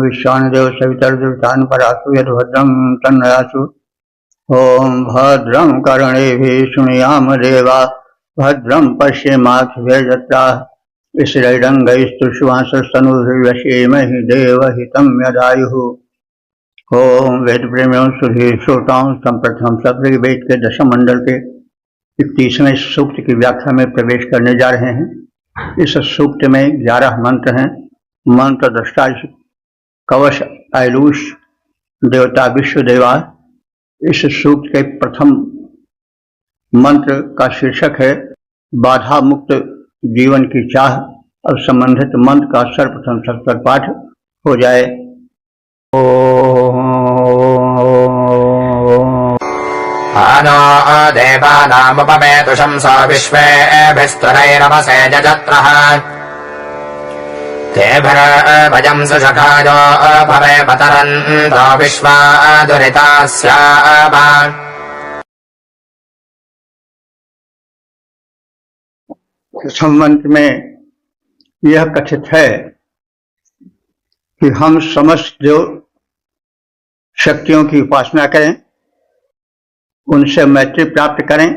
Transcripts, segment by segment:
विश्वानदेव सवितर्दुतान् परासु यद्भद्रं तन्नयासु। ओम भद्रं कर्णेभिः शृणुयाम देवा भद्रं पश्येमाक्षभिर्यजत्राः स्थिरैरङ्गैस्तुष्टुवांसस्तनूभिर्व्यसेमहि देवहितं यदायुः। ओम वेद प्रेमियों सुधी श्रोताओं, संप्रथम ऋग्वेद के दशम मंडल के 31वें सूक्त की व्याख्या में प्रवेश करने जा रहे हैं। इस सूक्त में 11 मंत्र हैं। मंत्र दृष्टा कवच आयलूष देवता विश्वदेवा। इस सूक्त के प्रथम मंत्र का शीर्षक है बाधा मुक्त जीवन की चाह। अब संबंधित मंत्र का सर्वप्रथम सत्तर पाठ हो जाए। आनो देवानामुपमेतु शंसो विश्वेभिस्तरैरवसे जजत्रः तेभिर्भजं सुषखायो भवे मतरन्तो विश्वा दुरितास्यामा। प्रथम मंत्र में यह कथित है कि हम समस्त जो शक्तियों की उपासना करें, उनसे मैत्री प्राप्त करें,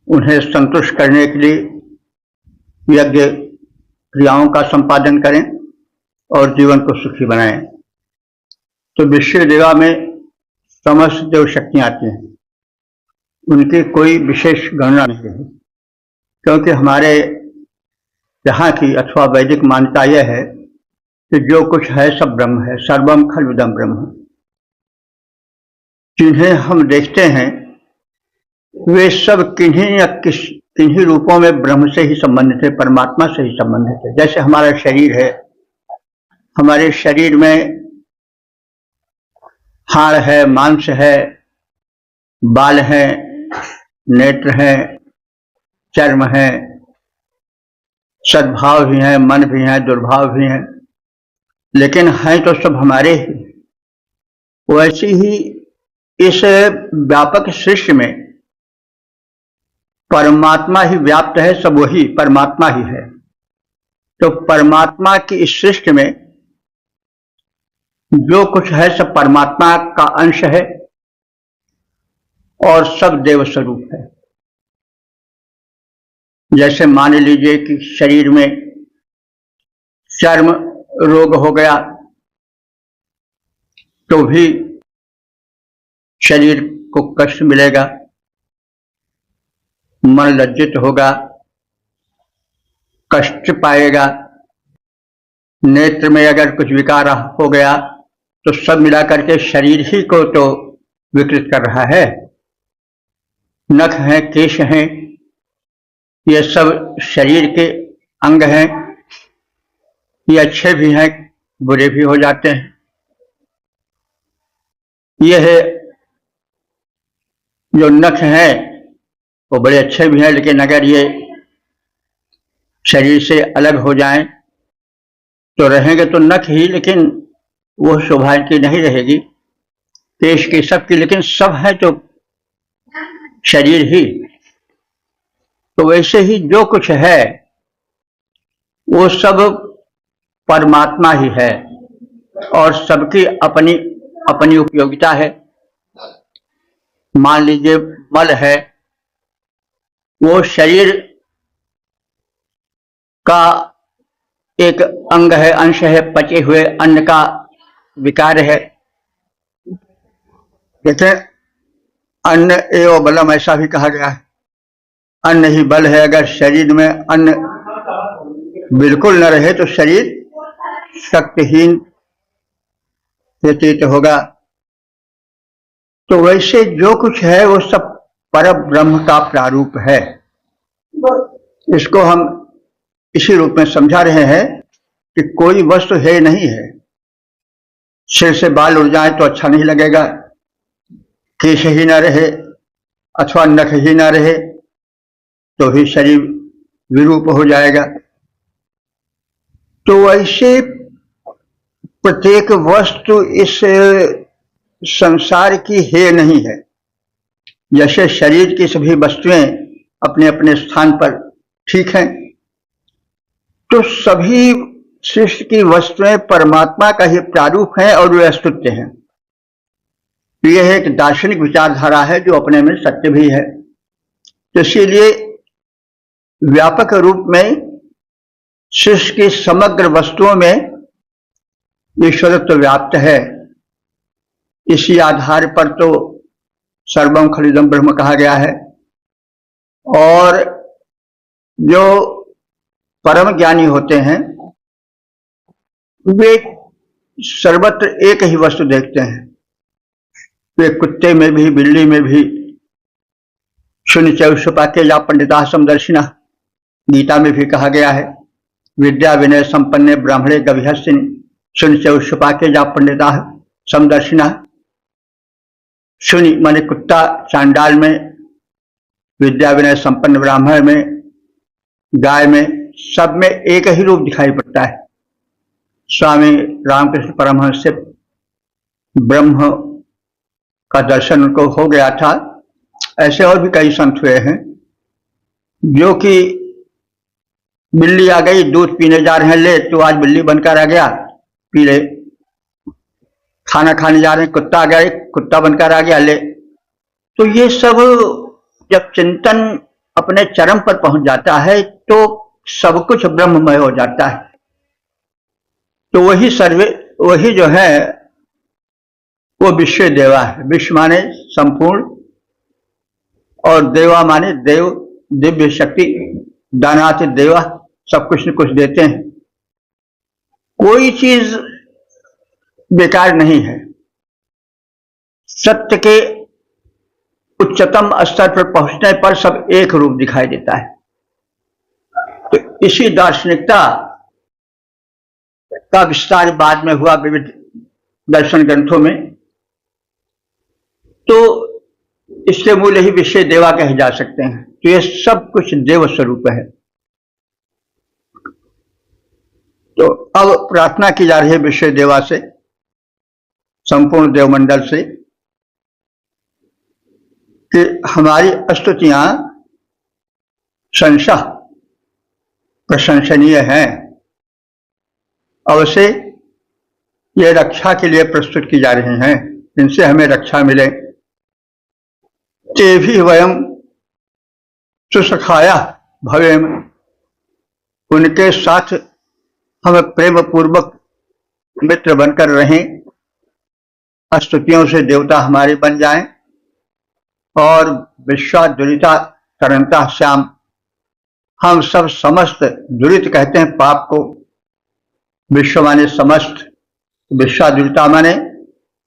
उन्हें संतुष्ट करने के लिए यज्ञ क्रियाओं का संपादन करें और जीवन को सुखी बनाएं। तो विश्व देवा में समस्त जो शक्तियां आती हैं, उनकी कोई विशेष गणना नहीं है, क्योंकि हमारे यहाँ की अथवा वैदिक मान्यता यह है कि जो कुछ है सब ब्रह्म है, सर्वम खल्विदम ब्रह्म। जिन्हें हम देखते हैं वे सब किन्हीं रूपों में ब्रह्म से ही संबंधित है, परमात्मा से ही संबंधित है। जैसे हमारा शरीर है, हमारे शरीर में हाड़ है, मांस है, बाल है, नेत्र है, चर्म है, सद्भाव भी हैं, मन भी हैं, दुर्भाव भी हैं, लेकिन हैं तो सब हमारे ही। वैसे ही इस व्यापक सृष्टि में परमात्मा ही व्याप्त है, सब वही परमात्मा ही है। तो परमात्मा की इस सृष्टि में जो कुछ है सब परमात्मा का अंश है और सब देव स्वरूप है। जैसे मान लीजिए कि शरीर में चर्म रोग हो गया तो भी शरीर को कष्ट मिलेगा, मन लज्जित होगा, कष्ट पाएगा। नेत्र में अगर कुछ विकार हो गया तो सब मिलाकर के शरीर ही को तो विकृत कर रहा है। नख हैं, केश हैं, ये सब शरीर के अंग हैं। ये अच्छे भी हैं, बुरे भी हो जाते हैं। ये है जो नख हैं वो बड़े अच्छे भी हैं, लेकिन अगर ये शरीर से अलग हो जाएं तो रहेंगे तो नख ही, लेकिन वो शोभा की नहीं रहेगी। केश की सबकी, लेकिन सब है तो शरीर ही। तो वैसे ही जो कुछ है वो सब परमात्मा ही है और सबकी अपनी अपनी उपयोगिता है। मान लीजिए मल है, वो शरीर का एक अंग है, अंश है, पचे हुए अन्न का विकार है। कहते अन्न एवं बलम, ऐसा भी कहा गया है। अन्न ही बल है। अगर शरीर में अन्न बिल्कुल न रहे तो शरीर शक्तिहीन व्यतीत होगा। तो वैसे जो कुछ है वो सब पर ब्रह्म का प्रारूप है। इसको हम इसी रूप में समझा रहे हैं कि कोई वस्तु है नहीं है। सिर से बाल उड़ जाए तो अच्छा नहीं लगेगा, केश ही ना रहे अथवा नख ही ना रहे तो भी शरीर विरूप हो जाएगा। तो वैसे प्रत्येक वस्तु इस संसार की है नहीं है। जैसे शरीर की सभी वस्तुएं अपने अपने स्थान पर ठीक हैं, तो सभी सृष्टि की वस्तुएं परमात्मा का ही प्रारूप है और वे अस्तुत्य हैं। यह एक दार्शनिक विचारधारा है जो अपने में सत्य भी है। तो इसीलिए व्यापक रूप में सृष्टि की समग्र वस्तुओं में ईश्वरत्व व्याप्त है। इसी आधार पर तो सर्वम खलिदम ब्रह्म कहा गया है। और जो परम ज्ञानी होते हैं वे सर्वत्र एक ही वस्तु देखते हैं। वे कुत्ते में भी, बिल्ली में भी शून्य चौष्पाके या पंडिता समदर्शिना, गीता में भी कहा गया है, विद्या विनय संपन्ने ब्राह्मणे गविहस्तिनि शून्य चौष्पाके या पंडिता समदर्शिना। शून्य माने कुत्ता चांडाल में, विद्या विनय संपन्न ब्राह्मण में, गाय में, सब में एक ही रूप दिखाई पड़ता है। स्वामी रामकृष्ण परमहंस से ब्रह्म का दर्शन उनको हो गया था। ऐसे और भी कई संत हुए हैं जो कि बिल्ली आ गई, दूध पीने जा रहे हैं, ले तो आज बिल्ली बनकर आ गया, पी ले। खाना खाने जा रहे हैं, कुत्ता आ गया, कुत्ता बनकर आ गया, ले। तो ये सब जब चिंतन अपने चरम पर पहुंच जाता है तो सब कुछ ब्रह्ममय हो जाता है। तो वही जो है वो विश्व देवा है। विश्व माने संपूर्ण और देवा माने देव, दिव्य शक्ति, दानात देवा, सब कुछ न कुछ देते हैं। कोई चीज बेकार नहीं है। सत्य के उच्चतम स्तर पर पहुंचने पर सब एक रूप दिखाई देता है। तो इसी दार्शनिकता का विस्तार बाद में हुआ विविध दर्शन ग्रंथों में। तो इसके मूल ही विषय देवा कहे जा सकते हैं। तो ये सब कुछ देव स्वरूप है। तो अब प्रार्थना की जा रही है विषय देवा से, संपूर्ण देवमंडल से, कि हमारी स्तुतियां संशय प्रशंसनीय हैं। अवश्य ये रक्षा के लिए प्रस्तुत की जा रही हैं, इनसे हमें रक्षा मिले। ते भी वयम सुसखाया भवेम, उनके साथ हम प्रेम पूर्वक मित्र बनकर रहें। स्तुतियों से देवता हमारे बन जाएं। और विश्वा दुरिता तरंता श्याम, हम सब समस्त, दुरित कहते हैं पाप को, विश्व माने समस्त, विश्वा दुरिता माने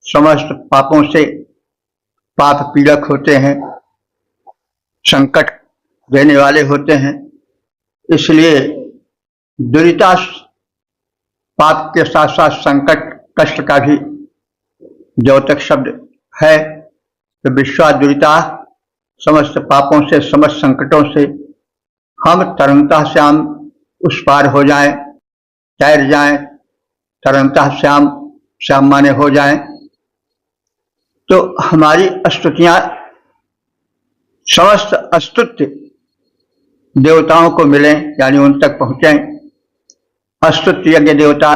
समस्त पापों से पाप पीड़क होते हैं, संकट देने वाले होते हैं। इसलिए दुरिता पाप के साथ साथ संकट, कष्ट का भी द्योतक शब्द है। तो विश्वा दुरिता, समस्त पापों से, समस्त संकटों से हम तरंता श्याम उस पार हो जाएं, तैर जाएं। तरंता श्याम, श्याम माने हो जाएं। तो हमारी स्तुतियां समस्त स्तुत्य देवताओं को मिलें, यानी उन तक पहुंचें। स्तुत्य यज्ञ देवता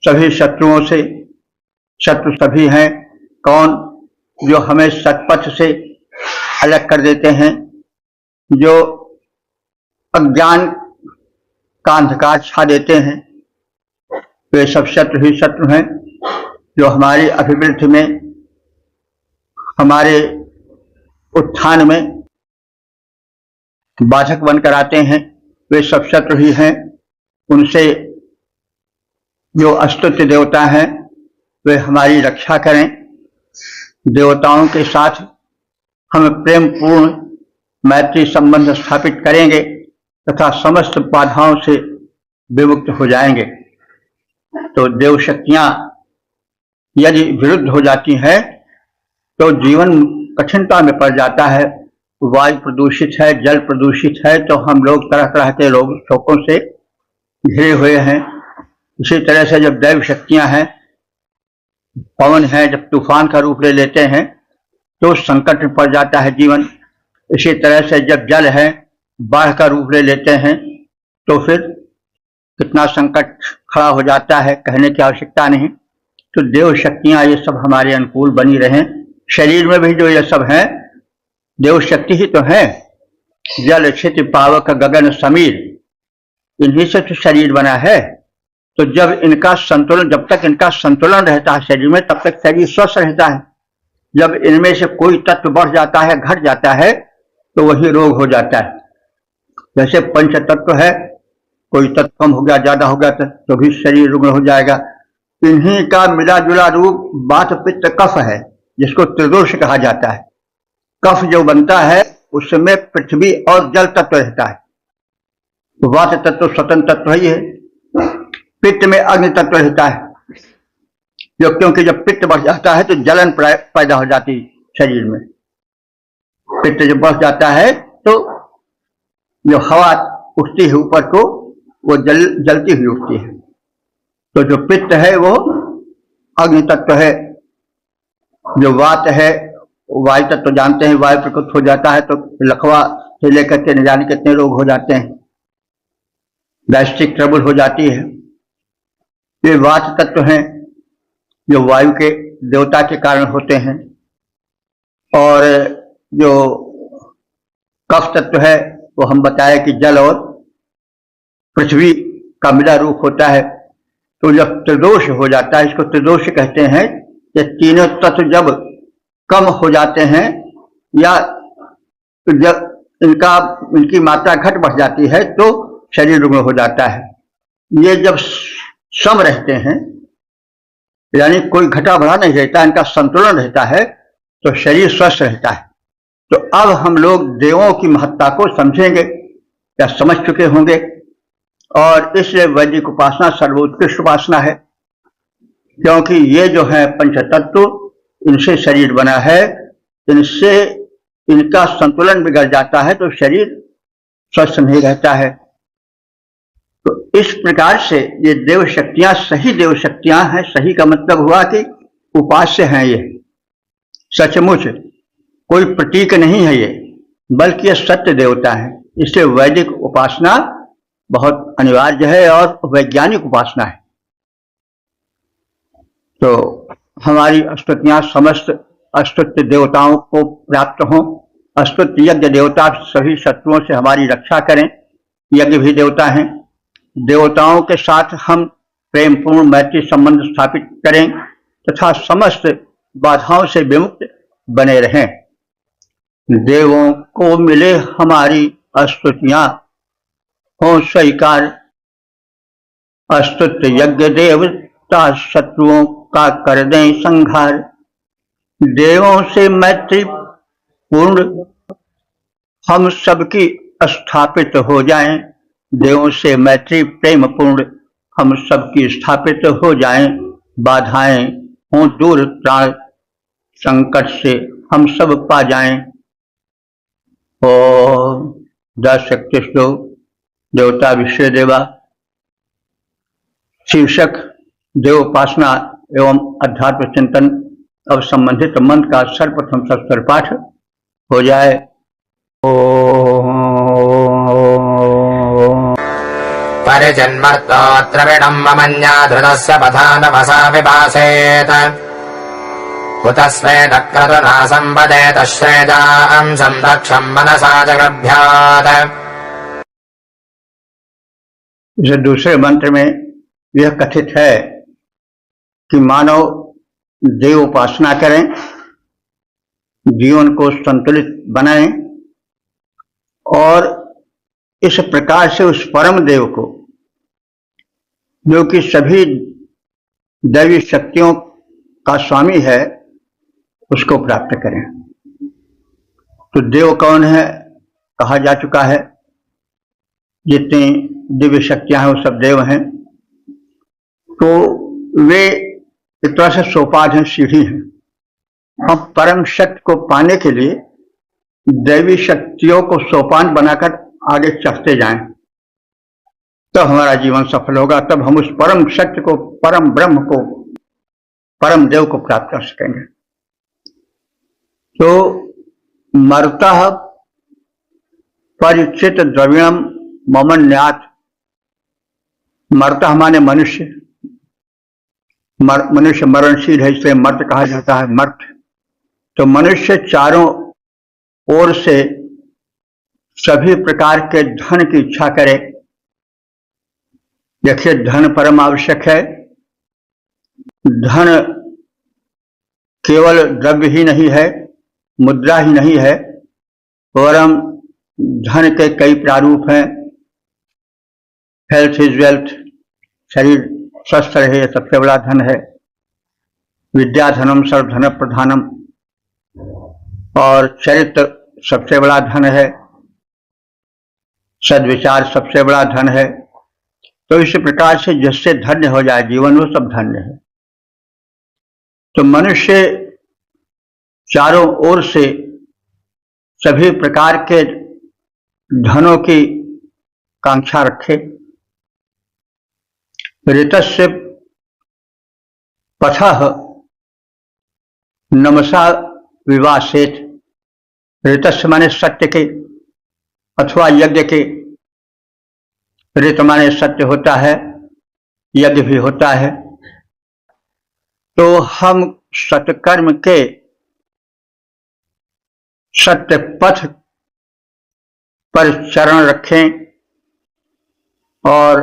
सभी शत्रुओं से, शत्रु सभी हैं। कौन? जो हमें सत्पथ से अलग कर देते हैं, जो अज्ञान का अंधकार छा देते हैं, वे सब शत्रु ही शत्रु हैं। जो हमारी अभिवृद्धि में, हमारे उत्थान में बाधक बनकर आते हैं, वे सब शत्रु ही हैं। उनसे जो स्तुत्य देवता हैं वे हमारी रक्षा करें। देवताओं के साथ हम प्रेम पूर्ण मैत्री संबंध स्थापित करेंगे तथा समस्त बाधाओं से विमुक्त हो जाएंगे। तो देव शक्तियां यदि विरुद्ध हो जाती हैं तो जीवन कठिनता में पड़ जाता है। वायु प्रदूषित है, जल प्रदूषित है, तो हम लोग तरह तरह के रोग शोकों से घिरे हुए हैं। इसी तरह से जब दैव शक्तियां हैं, पवन है, जब तूफान का रूप ले लेते हैं तो संकट में पड़ जाता है जीवन। इसी तरह से जब जल है, बाढ़ का रूप ले लेते हैं तो फिर कितना संकट खड़ा हो जाता है, कहने की आवश्यकता नहीं। तो देव शक्तियां ये सब हमारे अनुकूल बनी रहें। शरीर में भी जो ये सब हैं देव शक्ति ही तो है। जल क्षिति पावक गगन समीर, इन्हीं से तो शरीर बना है। तो जब इनका संतुलन, जब तक इनका संतुलन रहता है शरीर में, तब तक शरीर स्वस्थ रहता है। जब इनमें से कोई तत्व बढ़ जाता है, घट जाता है, तो वही रोग हो जाता है। जैसे पंच तत्व है, कोई तत्व कम हो गया, ज्यादा हो गया तो भी शरीर रुग्ण हो जाएगा। इन्हीं का मिला जुला रूप वात पित्त कफ है, जिसको त्रिदोष कहा जाता है। कफ जो बनता है उसमें पृथ्वी और जल तत्व रहता है। तो वात तत्व स्वतंत्र तत्व ही है। पित्त में अग्नि तत्व रहता है, क्योंकि जब पित्त बढ़ जाता है तो जलन पैदा हो जाती है शरीर में। पित्त जब बढ़ जाता है तो जो हवा उठती है ऊपर को, वो जलती हुई उठती है। तो जो पित्त है वो अग्नि तत्व है। जो वात है वायु तत्व जानते हैं, वायु प्रकृत हो जाता है तो लकवा से लेकर के न जाने कितने रोग हो जाते हैं, गैस्ट्रिक ट्रबल हो जाती है। ये वात तत्व हैं जो वायु के देवता के कारण होते हैं। और जो कफ तत्व है वो हम बताए कि जल और पृथ्वी का मिला रूप होता है। तो जब त्रिदोष हो जाता है, इसको त्रिदोष कहते हैं। ये तीनों तत्व जब कम हो जाते हैं या जब इनकी मात्रा घट बढ़ जाती है तो शरीर रुग्ण हो जाता है। ये जब सम रहते हैं, यानी कोई घटा बढ़ा नहीं रहता, इनका संतुलन रहता है, तो शरीर स्वस्थ रहता है। तो अब हम लोग देवों की महत्ता को समझेंगे या समझ चुके होंगे। और इसलिए वैदिक उपासना सर्वोत्कृष्ट उपासना है, क्योंकि ये जो है पंचतत्व, इनसे शरीर बना है। इनसे इनका संतुलन बिगड़ जाता है तो शरीर स्वस्थ नहीं रहता है। तो इस प्रकार से ये देव शक्तियां सही देव शक्तियां हैं। सही का मतलब हुआ कि उपास्य हैं। ये सचमुच कोई प्रतीक नहीं है ये, बल्कि ये सत्य देवता है। इसलिए वैदिक उपासना बहुत अनिवार्य है और वैज्ञानिक उपासना है। तो हमारी स्तुतियां समस्त स्तुत्य देवताओं को प्राप्त हों। स्तुत्य यज्ञ देवता सभी शत्रुओं से हमारी रक्षा करें। यज्ञ भी देवता हैं। देवताओं के साथ हम प्रेमपूर्ण मैत्री संबंध स्थापित करें तथा समस्त बाधाओं से विमुक्त बने रहें। देवों को मिले हमारी स्तुतियां हो स्वीकार। स्तुत्य यज्ञ देवता शत्रुओं का कर दें संहार। देवों से मैत्री पूर्ण हम सबकी स्थापित हो जाएं। देवों से मैत्री प्रेम पूर्ण हम सबकी स्थापित हो जाएं। बाधाएं हों दूर, प्राण संकट से हम सब पा जाएं। ओम दस शक्तिष्ठो देवता विश्व देवा। शीर्षक देवोपासना एवं अध्यात्म चिंतन। अब संबंधित मंत्र का सर्वप्रथम सस्तर पाठ हो जाए। परिजन्मर्तोऽत्र विडम्बमन्या धृतस्य पथानमसा विभासेत। कुतः स्वेदक्रतुना सम्पदेत श्रेजां संरक्षं मनसा जगभ्यात्। इस दूसरे मंत्र में यह कथित है कि मानव देव उपासना करें, जीवन को संतुलित बनाएं और इस प्रकार से उस परम देव को, जो कि सभी दैवी शक्तियों का स्वामी है, उसको प्राप्त करें। तो देव कौन है कहा जा चुका है। जितनी दिव्य शक्तियां हैं वो सब देव हैं। तो वे एक तरह से सोपान हैं, सीढ़ी हैं। हम परम शक्ति को पाने के लिए दैवी शक्तियों को सोपान बनाकर आगे चढ़ते जाएं, तब हमारा जीवन सफल होगा। तब हम उस परम शक्ति को, परम ब्रह्म को, परम देव को प्राप्त कर सकेंगे। तो मरुतः परिचित द्रविणम ममन्यात्, मरता माने मनुष्य, मनुष्य मरणशील है, इसलिए मर्त कहा जाता है, मर्त। तो मनुष्य चारों ओर से सभी प्रकार के धन की इच्छा करे। देखिए, धन परम आवश्यक है। धन केवल द्रव्य ही नहीं है, मुद्रा ही नहीं है, वरन धन के कई प्रारूप हैं। हेल्थ इज वेल्थ, शरीर स्वस्थ रहे, यह सबसे बड़ा धन है। विद्या धनम सर्वधन प्रधानम, और चरित्र सबसे बड़ा धन है। सद्विचार सबसे बड़ा धन है। तो इस प्रकार से जिससे धन्य हो जाए जीवन, वो सब धन्य है। तो मनुष्य चारों ओर से सभी प्रकार के धनों की कांक्षा रखे। ऋतस्य पथः नमसा विवासेत। ऋतस्य माने सत्य के अथवा यज्ञ के। ऋत माने सत्य होता है, यज्ञ भी होता है। तो हम सत्कर्म के सत्य पथ पर चरण रखें और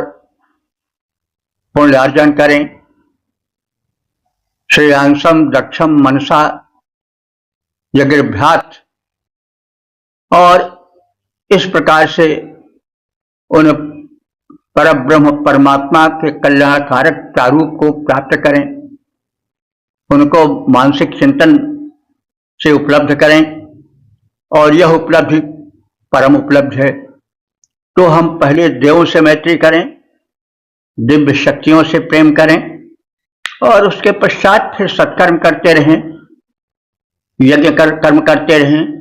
पुण्यार्जन करें। श्रेयांसम दक्षम मनसा यज्ञभ्यात, और इस प्रकार से उन परब्रह्म परमात्मा के कल्याणकारक प्रारूप को प्राप्त करें, उनको मानसिक चिंतन से उपलब्ध करें, और यह उपलब्धि परम उपलब्ध है। तो हम पहले देवों से मैत्री करें, दिव्य शक्तियों से प्रेम करें, और उसके पश्चात फिर सत्कर्म करते रहें, यज्ञ कर्म करते रहें,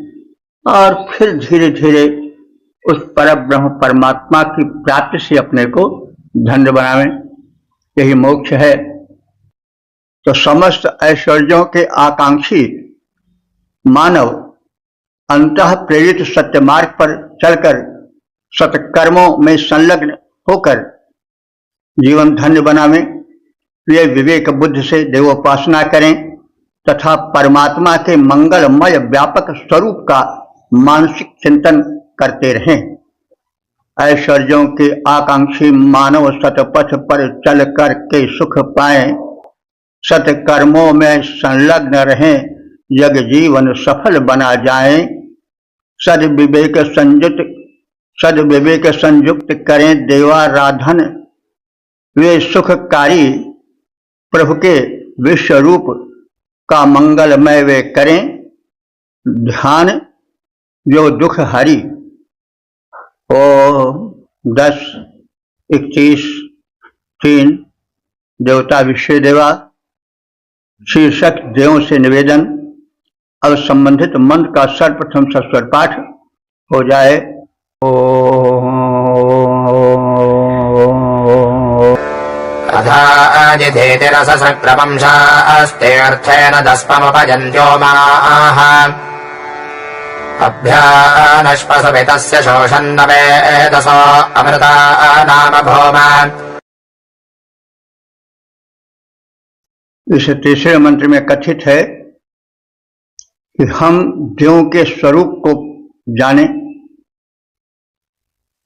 और फिर धीरे धीरे उस परब्रह्म परमात्मा की प्राप्ति से अपने को धन्य बनावें। यही मोक्ष है। तो समस्त ऐश्वर्यों के आकांक्षी मानव अंतः प्रेरित सत्य मार्ग पर चलकर सत्कर्मों में संलग्न होकर जीवन धन्य बनावें। वे विवेक बुद्धि से देवोपासना करें तथा परमात्मा के मंगलमय व्यापक स्वरूप का मानसिक चिंतन करते रहें। ऐश्वर्यों के आकांक्षी मानव सतपथ पर चल कर के सुख पाएं, सत्कर्मों में संलग्न रहें, यज्ञ जीवन सफल बना जाएं। सद्विवेक संयुक्त करें देवाराधन, वे सुखकारी प्रभु के विश्व रूप का मंगलमय वे करें ध्यान, जो दुख हरि। ओ 10:21:3 देवता विश्व देवा शीर्षक देवों से निवेदन। अब संबंधित मंत्र का सर्वप्रथम सस्वर पाठ हो जाए। अधाजिधेतिरसक्रवंशास्तेऽर्थेन दस्पमुपजन्त्यो माः अभ्यानश्पसवितस्य शोषन्न वेदसो अमृता नाम भौमा। इस तीसरे मंत्र में कथित है कि हम देवों के स्वरूप को जानें,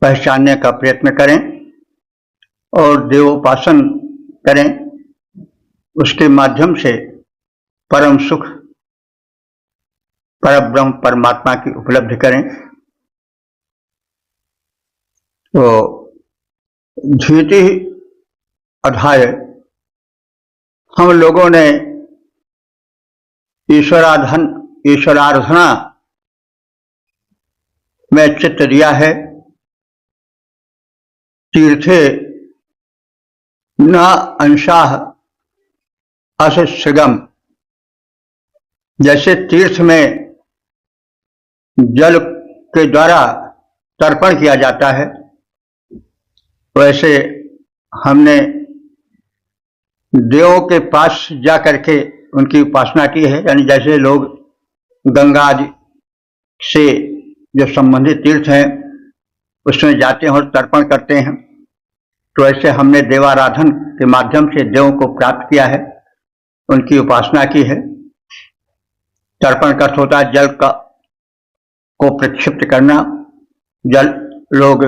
पहचानने का प्रयत्न करें और देवोपासन करें। उसके माध्यम से परम सुख परब्रह्म परमात्मा की उपलब्धि करें। तो द्वितीय अध्याय हम लोगों ने ईश्वराराधना में चित्त दिया है। तीर्थे न अंशाह अशिगम, जैसे तीर्थ में जल के द्वारा तर्पण किया जाता है, वैसे हमने देवों के पास जा करके उनकी उपासना की है। यानी जैसे लोग गंगा आदि से जो संबंधित तीर्थ हैं उसमें जाते हैं और तर्पण करते हैं, तो ऐसे हमने देवाराधन के माध्यम से देवों को प्राप्त किया है, उनकी उपासना की है। तर्पण का होता है जल का को प्रक्षिप्त करना। जल लोग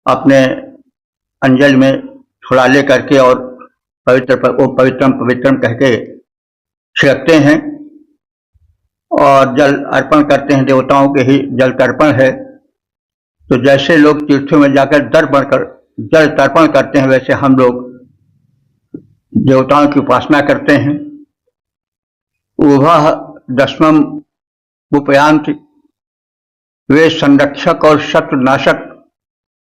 अपने अंजल में थोड़ा ले करके और पवित्रम पवित्रम कह के छिड़कते हैं और जल अर्पण करते हैं। देवताओं के ही जल तर्पण है। तो जैसे लोग तीर्थों में जाकर जल तर्पण करते हैं, वैसे हम लोग देवताओं की उपासना करते हैं। वह दशमम उपयांत, वे संरक्षक और शत्रुनाशक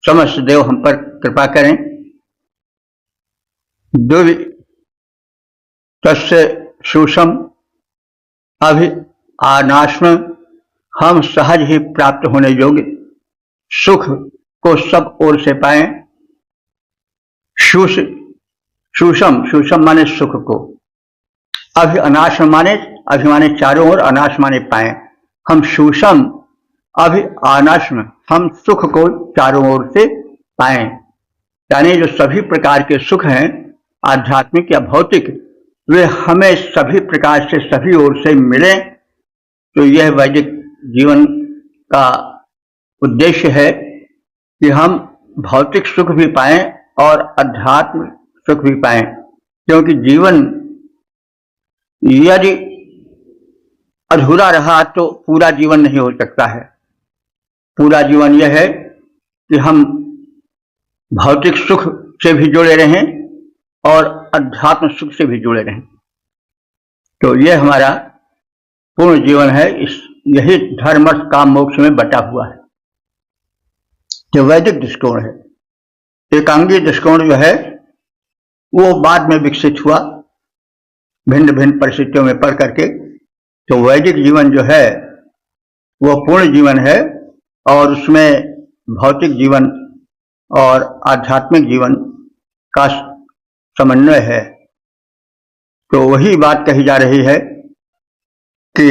समस्त देव हम पर कृपा करें। दुवि तस्य सुषम अभि आनाश्म, हम सहज ही प्राप्त होने योग्य सुख को सब ओर से पाएं। सुषम माने सुख को, अभि अनाश्म माने अभि माने चारों ओर, अनाश माने पाएं। हम सुषम अभि अनाश्म, हम सुख को चारों ओर से पाएं। यानी जो सभी प्रकार के सुख हैं, आध्यात्मिक या भौतिक, वे हमें सभी प्रकार से सभी ओर से मिले। तो यह वैदिक जीवन का उद्देश्य है कि हम भौतिक सुख भी पाएं और अध्यात्म सुख भी पाएं। क्योंकि जीवन यदि अधूरा रहा तो पूरा जीवन नहीं हो सकता है। पूरा जीवन यह है कि हम भौतिक सुख से भी जुड़े रहें और अध्यात्म सुख से भी जुड़े रहें। तो यह हमारा पूर्ण जीवन है। यही धर्म अर्थ काम मोक्ष में बटा हुआ है, जो वैदिक दृष्टिकोण है। एकांगी दृष्टिकोण जो है वो बाद में विकसित हुआ भिन्न भिन्न परिस्थितियों में पढ़ करके। तो वैदिक जीवन जो है वो पूर्ण जीवन है और उसमें भौतिक जीवन और आध्यात्मिक जीवन का समन्वय है। तो वही बात कही जा रही है कि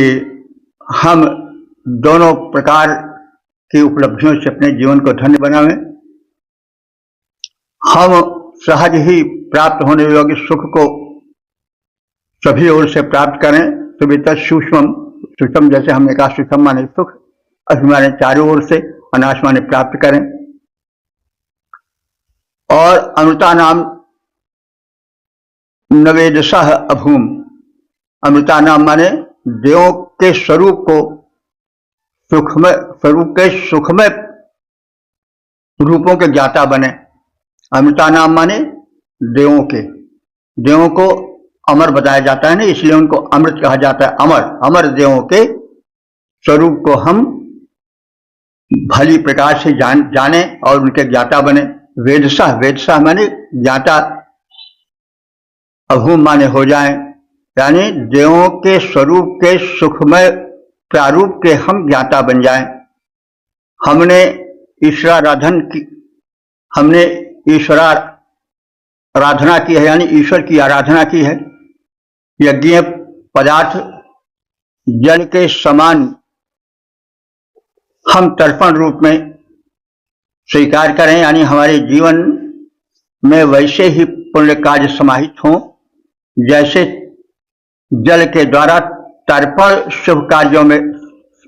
हम दोनों प्रकार की उपलब्धियों से अपने जीवन को धन्य बनावें। हम सहज ही प्राप्त होने योग्य सुख को सभी ओर से प्राप्त करें। सुवित सूक्ष्म, जैसे हमने कहा, सूक्ष्म माने सुख, अभिमाने चारों ओर से, अनाश माने प्राप्त करें। और अमृता नाम नवेदसः अभूम, अमृता नाम माने देवों के स्वरूप को सुखमय रूपों के ज्ञाता बने। अमृता नाम माने देवों को अमर बताया जाता है ना, इसलिए उनको अमृत कहा जाता है। अमर देवों के स्वरूप को हम भली प्रकार से जाने और उनके ज्ञाता बने। वेदशाह माने ज्ञाता, अभूम माने हो जाए, यानी देवों के स्वरूप के सुखमय प्रारूप के हम ज्ञाता बन जाएं। हमने ईश्वराराधना की है, यानी ईश्वर की आराधना की है। यज्ञ पदार्थ जल के समान हम तर्पण रूप में स्वीकार करें, यानी हमारे जीवन में वैसे ही पुण्य कार्य समाहित हों जैसे जल के द्वारा तर्पण शुभ कार्यों में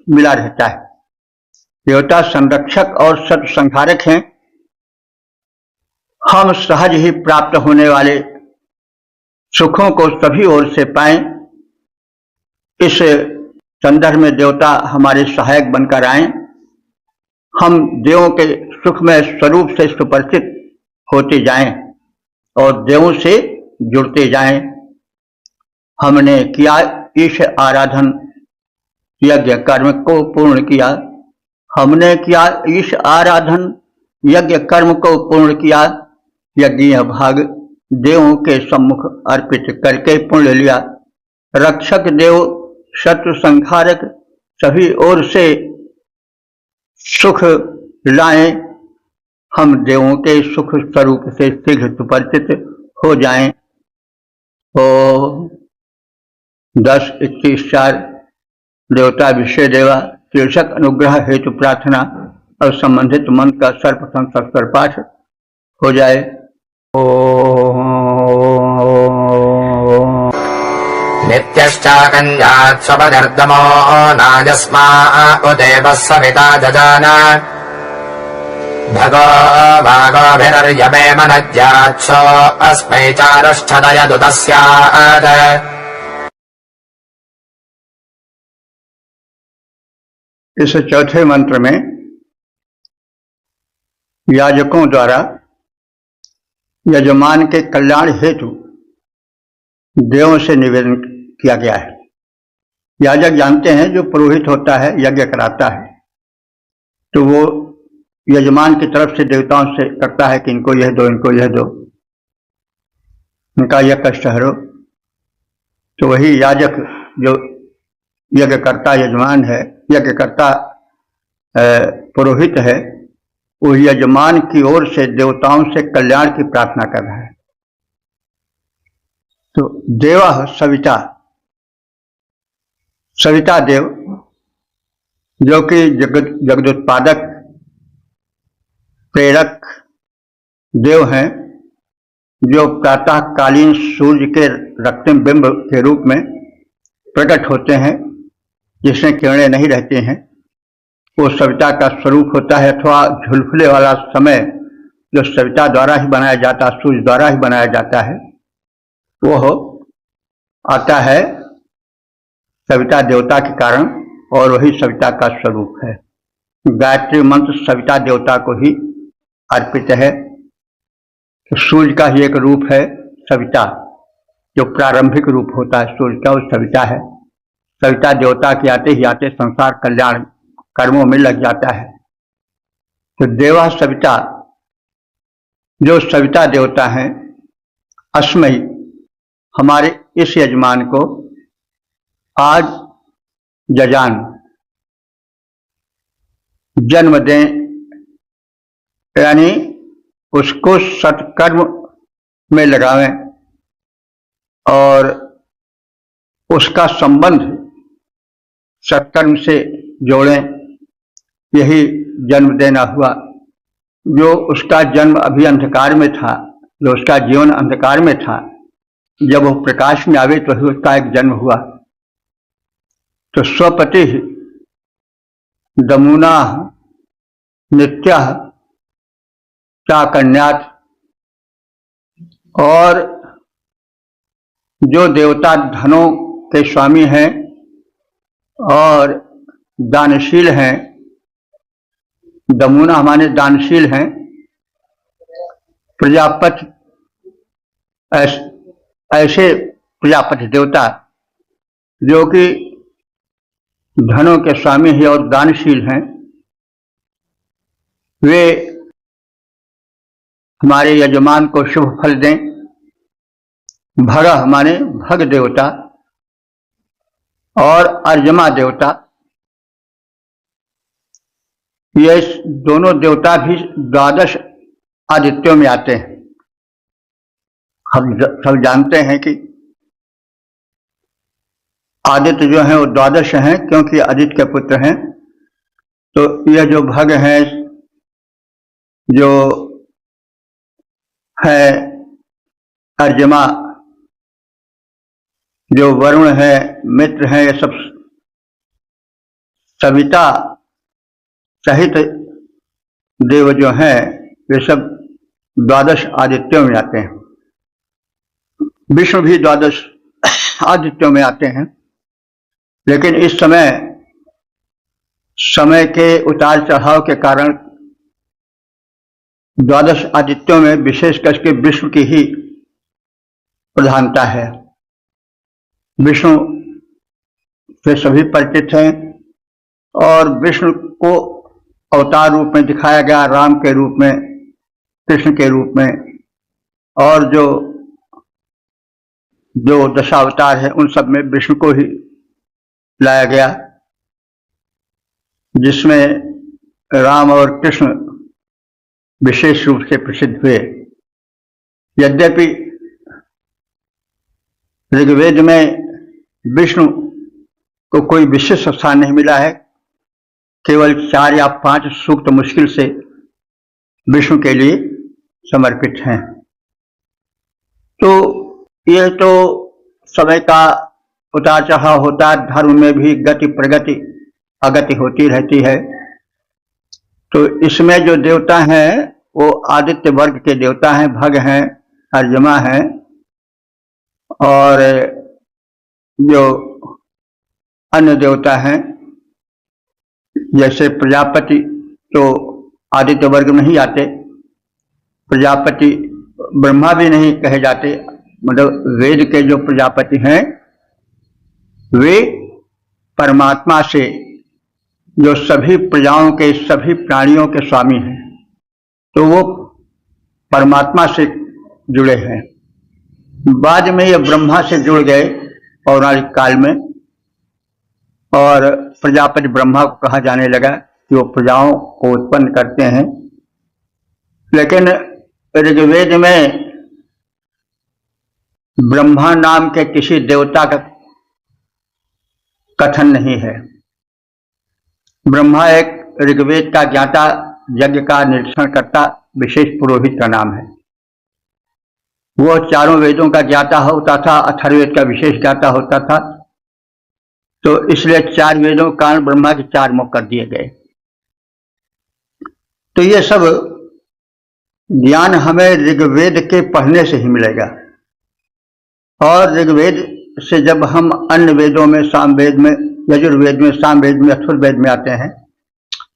मिला रहता है। देवता संरक्षक और सत्य संहारक हैं। हम सहज ही प्राप्त होने वाले सुखों को सभी ओर से पाएं। इस संदर्भ में देवता हमारे सहायक बनकर आए। हम देवों के सुखमय स्वरूप से सुपरिचित होते जाएं और देवों से जुड़ते जाएं। हमने किया ईश आराधन, यज्ञ कर्म को पूर्ण किया। हमने किया ईश आराधन, यज्ञ कर्म को पूर्ण किया। यज्ञ भाग देवों के सम्मुख अर्पित करके पुण्य लिया। रक्षक देव शत्रु संहारक सभी ओर से सुख लाएं। हम देवों के सुख स्वरूप से शीघ्र सुपरिचित हो जाएं। ओ 10:21 देवता विषय देवा शीर्षक अनुग्रह हेतु प्रार्थना और संबंधित मंत्र का सर्वप्रथम सत्वर पाठ। हो जाए। नित्यश्चाकञ्जात् स्वपदर्दमो नाजस्मा उदेवः सविता जजान भगो भागोभिरर्यमे मनज्यात्सो अस्मै चारुष्ठदयदुतस्यात्। इस चौथे मंत्र में याजकों द्वारा यजमान के कल्याण हेतु देवों से निवेदन किया गया है। याजक जानते हैं जो पुरोहित होता है, यज्ञ कराता है, तो वो यजमान की तरफ से देवताओं से करता है कि इनको यह दो, इनको यह दो, इनका यह कष्ट हरो। तो वही याजक जो यज्ञ करता यजमान है, यज्ञ करता पुरोहित है, वो यजमान की ओर से देवताओं से कल्याण की प्रार्थना कर रहा है। तो देवः सविता, सविता देव जो कि जगदुत्पादक प्रेरक देव हैं, जो प्रातःकालीन सूर्य के रक्तिम बिंब के रूप में प्रकट होते हैं, जिसमें किरणें नहीं रहती हैं, वो सविता का स्वरूप होता है। अथवा झुलफुले वाला समय जो सविता द्वारा ही बनाया जाता, सूर्य द्वारा ही बनाया जाता है, वो आता है सविता देवता के कारण, और वही सविता का स्वरूप है। गायत्री मंत्र सविता देवता को ही अर्पित है। तो सूर्य का ही एक रूप है सविता, जो प्रारंभिक रूप होता है सूर्य का, वो सविता है। सविता देवता के आते ही आते संसार कल्याण कर्मों में लग जाता है। तो देवा सविता, जो सविता देवता हैं, अस्मै हमारे इस यजमान को आज जजान जन्म दें, यानी उसको सत्कर्म में लगावें और उसका संबंध सत्कर्म से जोड़ें। यही जन्म देना हुआ। जो उसका जन्म अभी अंधकार में था, जो उसका जीवन अंधकार में था, जब वो प्रकाश में आवे तो उसका एक जन्म हुआ। तो स्वपति दमुना नित्य चाकन्यात, और जो देवता धनों के स्वामी हैं और दानशील हैं, दमुना हमारे दानशील हैं, प्रजापति ऐसे प्रजापति देवता जो कि धनों के स्वामी हैं और दानशील हैं, वे हमारे यजमान को शुभ फल दें। भग हमारे भग देवता और अर्जमा देवता, ये दोनों देवता भी द्वादश आदित्यों में आते हैं। हम सब जानते हैं कि आदित्य जो हैं वो द्वादश हैं, क्योंकि आदित्य के पुत्र हैं। तो यह जो भग हैं, जो है अर्जमा, जो वरुण है, मित्र हैं, ये सब सविता सहित देव जो हैं, वे सब द्वादश आदित्यों में आते हैं। विष्णु भी द्वादश आदित्यों में आते हैं, लेकिन इस समय के उतार चढ़ाव के कारण द्वादश आदित्यों में विशेष करके विष्णु की ही प्रधानता है। विष्णु से सभी परिचित हैं और विष्णु को अवतार रूप में दिखाया गया, राम के रूप में, कृष्ण के रूप में, और जो दशावतार है उन सब में विष्णु को ही लाया गया, जिसमें राम और कृष्ण विशेष रूप से प्रसिद्ध हुए। यद्यपि ऋग्वेद में विष्णु को कोई विशेष स्थान नहीं मिला है, केवल 4 या 5 सूक्त मुश्किल से विष्णु के लिए समर्पित हैं। तो ये तो समय का उतार चढ़ाव होता है, धर्म में भी गति प्रगति अगति होती रहती है। तो इसमें जो देवता हैं वो आदित्य वर्ग के देवता हैं, भग हैं, अर्यमा हैं, और जो अन्य देवता हैं जैसे प्रजापति तो आदित्य वर्ग में नहीं आते, प्रजापति ब्रह्मा भी नहीं कहे जाते, मतलब वेद के जो प्रजापति हैं वे परमात्मा से, जो सभी प्रजाओं के सभी प्राणियों के स्वामी हैं, तो वो परमात्मा से जुड़े हैं। बाद में ये ब्रह्मा से जुड़ गए पौराणिक काल में, और प्रजापति ब्रह्मा को कहा जाने लगा कि वो प्रजाओं को उत्पन्न करते हैं। लेकिन ऋग्वेद में ब्रह्मा नाम के किसी देवता का कथन नहीं है। ब्रह्मा एक ऋग्वेद का ज्ञाता, यज्ञ का निरीक्षण करता विशेष पुरोहित का नाम है। वो चारों वेदों का ज्ञाता होता था, अथर्ववेद का विशेष ज्ञाता होता था। तो इसलिए 4 वेदों के कारण ब्रह्मा के 4 मुख कर दिए गए। तो ये सब ज्ञान हमें ऋग्वेद के पढ़ने से ही मिलेगा, और ऋग्वेद से जब हम अन्य वेदों में, सामवेद में, यजुर्वेद में, सामवेद में, अथर्ववेद में आते हैं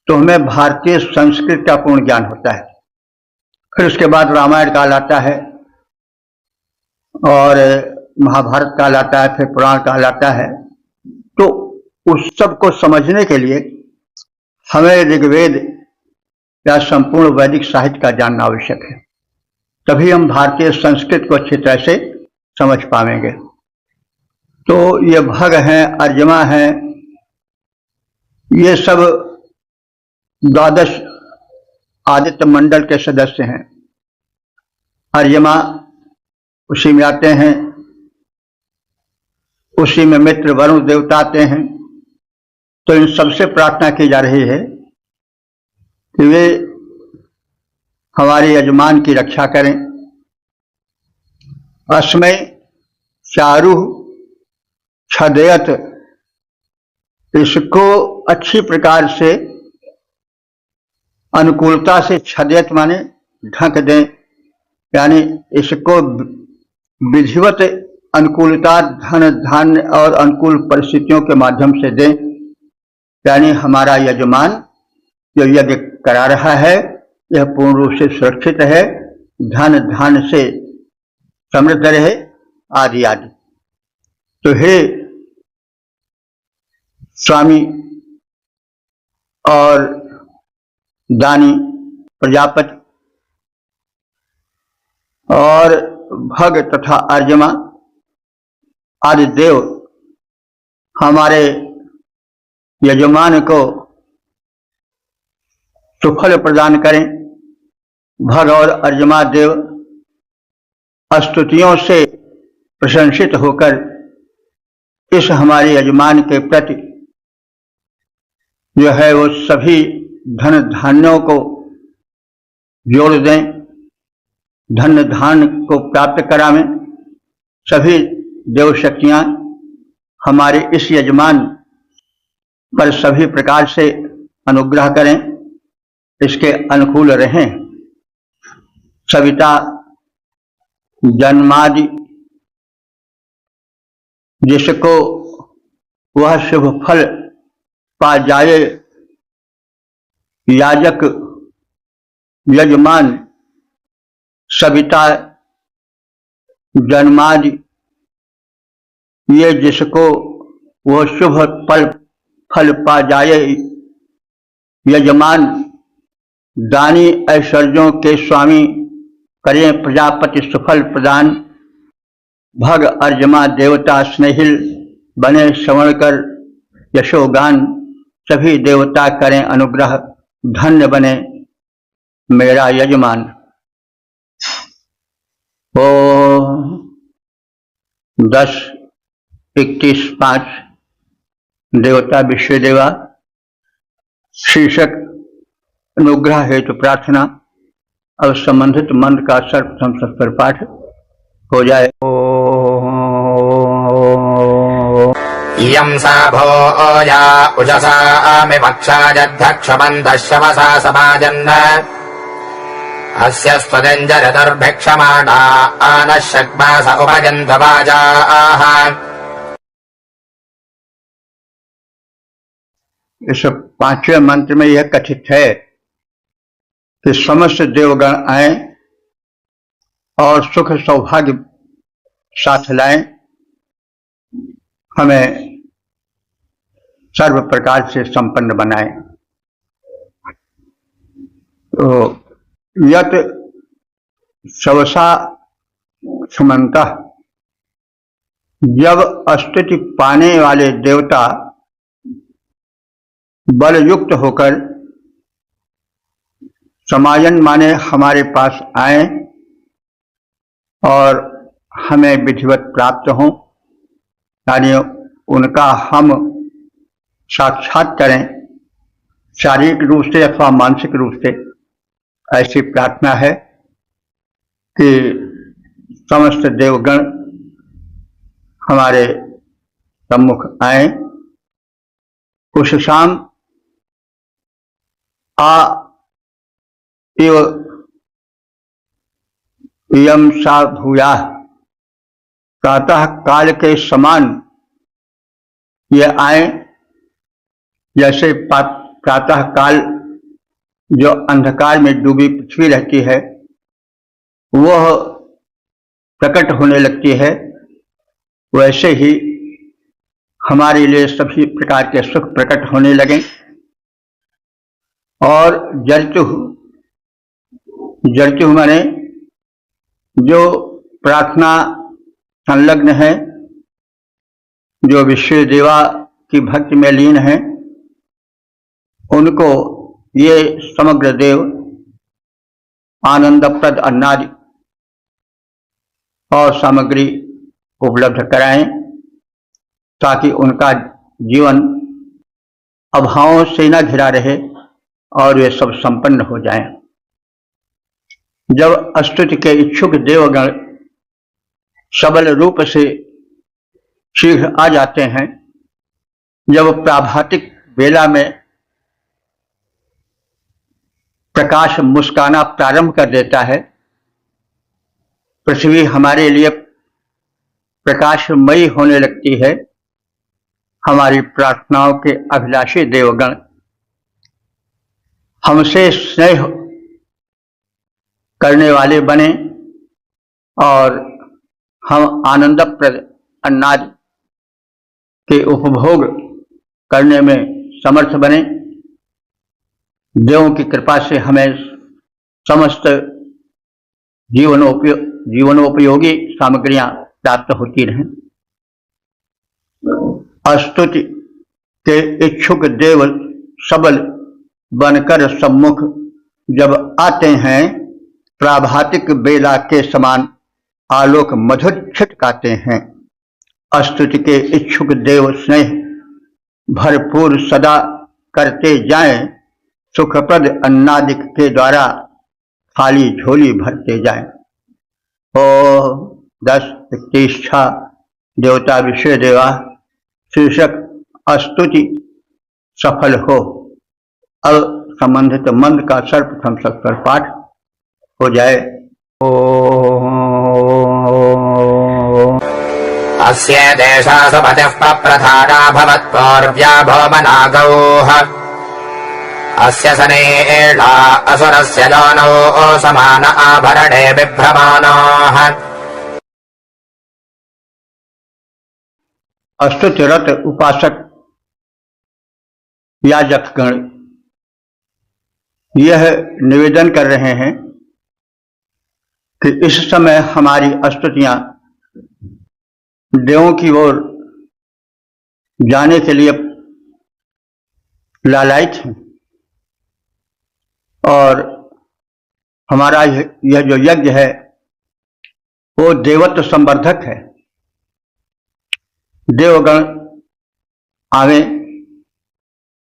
तो हमें भारतीय संस्कृत का पूर्ण ज्ञान होता है। फिर उसके बाद रामायण काल आता है, और महाभारत काल आता है, फिर पुराण काल आता है। तो उस सब को समझने के लिए हमें ऋग्वेद या संपूर्ण वैदिक साहित्य का जानना आवश्यक है, तभी हम भारतीय संस्कृत को अच्छी तरह से समझ पाएंगे। तो ये भग हैं, अर्यमा हैं, ये सब 12 आदित्य मंडल के सदस्य हैं। अर्यमा उसी में आते हैं, उसी में मित्र वरुण देवता आते हैं। तो इन सबसे प्रार्थना की जा रही है कि वे हमारे यजमान की रक्षा करें। अस्मै चारु छदयत, इसको अच्छी प्रकार से अनुकूलता से, छदयत माने ढक दें, यानी इसको विधिवत अनुकूलता, धन धान्य और अनुकूल परिस्थितियों के माध्यम से दें। यानी हमारा यजमान जो यज्ञ करा रहा है यह पूर्ण रूप से सुरक्षित है, धन धान्य से समृद्ध रहे, आदि आदि। तो हे स्वामी और दानी प्रजापति और भग तथा अर्यमा आदि देव हमारे यजमान को सुफल प्रदान करें। भग और अर्यमा देव स्तुतियों से प्रशंसित होकर इस हमारे यजमान के प्रति जो है वो सभी धन धान्यों को जोड़ दें, धन धान्य को प्राप्त करावें। सभी देव शक्तियां हमारे इस यजमान पर सभी प्रकार से अनुग्रह करें, इसके अनुकूल रहें। सविता जन्मादि जिसको वह शुभ फल पा जाए, याजक यजमान सविता जन्मादि, ये जिसको वो शुभ फल पा जाए, यजमान दानी ऐश्वर्यों के स्वामी करें प्रजापति सुफल प्रदान। भग अर्यमा देवता स्नेहिल बने श्रवण कर यशोगान, सभी देवता करें अनुग्रह, धन्य बने मेरा यजमान। ओ 10-21-5 देवता विश्वदेवा। शीर्षक अनुग्रह हेतु प्रार्थना। अब संबंधित मंत्र का सर्वप्रथम सत्पर पाठ हो जाए। इयं सा भोजा उजसामिमक्षाजद्धक्षमन्तः शमसा समाजन् अस्य स्वजञ्जरदुर्भिक्षमाणा आनः शग्मास उपजन्धवाजाः। इस पांचवें मंत्र में यह कथित है कि समस्त देवगण आए और सुख सौभाग्य साथ लाएं, हमें सर्व प्रकार से संपन्न बनाएं। तो यत शवसा क्षमंतः, जब स्तुति पाने वाले देवता बल युक्त होकर समायन माने हमारे पास आए और हमें विधिवत प्राप्त हों, यानी उनका हम साक्षात करें, शारीरिक रूप से अथवा मानसिक रूप से, ऐसी प्रार्थना है कि समस्त देवगण हमारे सम्मुख आए। उस शाम इयं सा भूया, प्रातः काल के समान ये आए। जैसे प्रातः काल जो अंधकार में डूबी पृथ्वी रहती है वह प्रकट होने लगती है, वैसे ही हमारे लिए सभी प्रकार के सुख प्रकट होने लगे। और जर्तु माने जो प्रार्थना संलग्न है, जो विश्व देवा की भक्ति में लीन है, उनको ये समग्र देव आनंदप्रद अन्नादि और सामग्री उपलब्ध कराएं, ताकि उनका जीवन अभावों से न घिरा रहे और वे सब संपन्न हो जाएं। जब स्तुति के इच्छुक देवगण सबल रूप से शीघ्र आ जाते हैं, जब प्राभातिक बेला में प्रकाश मुस्काना प्रारंभ कर देता है, पृथ्वी हमारे लिए प्रकाशमयी होने लगती है, हमारी प्रार्थनाओं के अभिलाषी देवगण हमसे स्नेह करने वाले बने और हम आनंदप्रद अन्नाद के उपभोग करने में समर्थ बने। देवों की कृपा से हमें समस्त जीवनोपयोगी सामग्रियां प्राप्त होती रहें। स्तुति के इच्छुक देव सबल बनकर सम्मुख जब आते हैं, प्राभातिक बेला के समान आलोक मधुर छिटकाते हैं। स्तुति के इच्छुक देव स्नेह भरपूर सदा करते जाएं, सुखप्रद अन्नादिक के द्वारा खाली झोली भरते जाएं। ओ 10 प्रतिष्ठा देवता विषय देवा शीर्षक स्तुति सफल हो। अब संबंधित मंत्र का सर्वप्रथम सत्पर पाठ हो जाए। अस्य देशासुपतिः पप्रधाना भवत्पूर्व्या भौमनागौः अस्य सनेला असुरस्य जानो समान आभरणे बिभ्रमाणाः। स्तुतिरत उपासक याजकगण यह निवेदन कर रहे हैं कि इस समय हमारी स्तुतियां देवों की ओर जाने के लिए लालायित हैं और हमारा यह जो यज्ञ है वो देवत्व संवर्धक है। देवगण आवे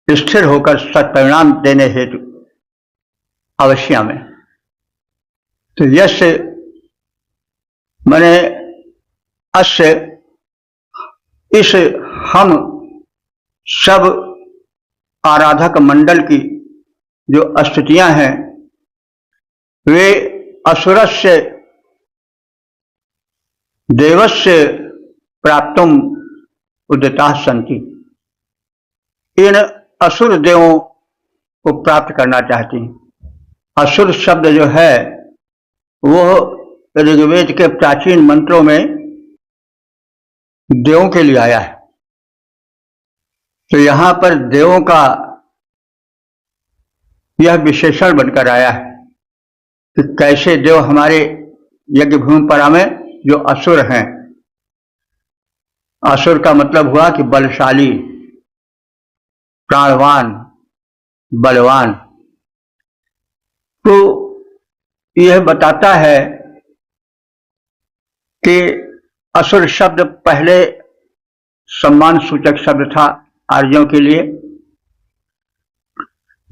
स्थिर होकर सत्परिणाम देने हेतु अवश्य में तो यश माने अस्य, इस हम सब आराधक मंडल की जो स्तुतियां हैं वे असुरस्य देवस्य प्राप्तुम उद्यता संति, इन असुर देवों को प्राप्त करना चाहती हैं। असुर शब्द जो है वो ऋग्वेद के प्राचीन मंत्रों में देवों के लिए आया है। तो यहां पर देवों का यह विशेषण बनकर आया है कि कैसे देव हमारे यज्ञ भूमि परा में जो असुर हैं, असुर का मतलब हुआ कि बलशाली, प्राणवान, बलवान। तो यह बताता है कि असुर शब्द पहले सम्मान सूचक शब्द था आर्यों के लिए,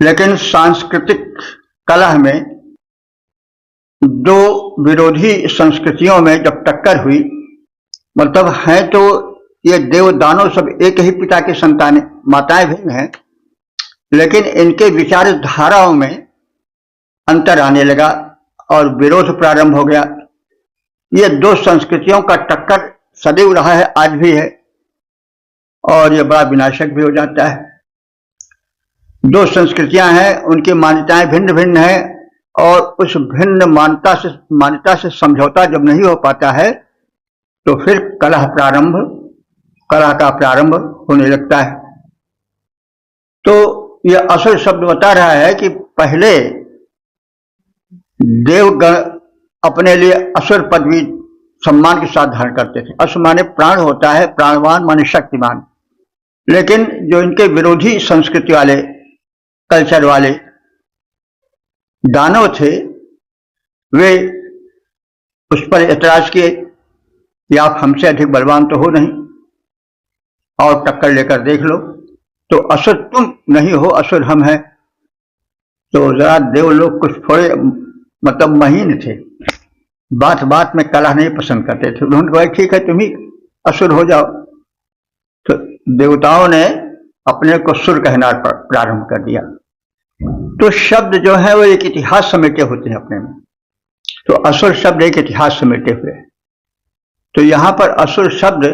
लेकिन सांस्कृतिक कलह में दो विरोधी संस्कृतियों में जब टक्कर हुई, मतलब हैं तो ये देव दानव सब एक ही पिता के संतान, माताएं भिन्न हैं, लेकिन इनके विचारधाराओं में अंतर आने लगा और विरोध प्रारंभ हो गया। ये दो संस्कृतियों का टक्कर सदैव रहा है, आज भी है, और ये बड़ा विनाशक भी हो जाता है। दो संस्कृतियां हैं, उनकी मान्यताएं भिन्न भिन्न हैं, और उस भिन्न मान्यता से समझौता जब नहीं हो पाता है तो फिर कलह का प्रारंभ होने लगता है। तो यह असुर शब्द बता रहा है कि पहले देवगण अपने लिए असुर पदवी सम्मान के साथ धारण करते थे। असुर माने प्राण होता है, प्राणवान माने शक्तिमान। लेकिन जो इनके विरोधी संस्कृति वाले, कल्चर वाले दानव थे, वे उस पर ऐतराज किए कि आप हमसे अधिक बलवान तो हो नहीं, और टक्कर लेकर देख लो, तो असुर तुम नहीं हो, असुर हम हैं। तो जरा देव लोग कुछ थोड़े मतलब महीन थे, बात बात में कलह नहीं पसंद करते थे। उन्होंने कहा ठीक है तुम ही असुर हो जाओ। तो देवताओं ने अपने को सुर कहना प्रारंभ कर दिया। तो शब्द जो है वो एक इतिहास समेटे होते हैं अपने में। तो असुर शब्द एक इतिहास समेटे हुए। तो यहां पर असुर शब्द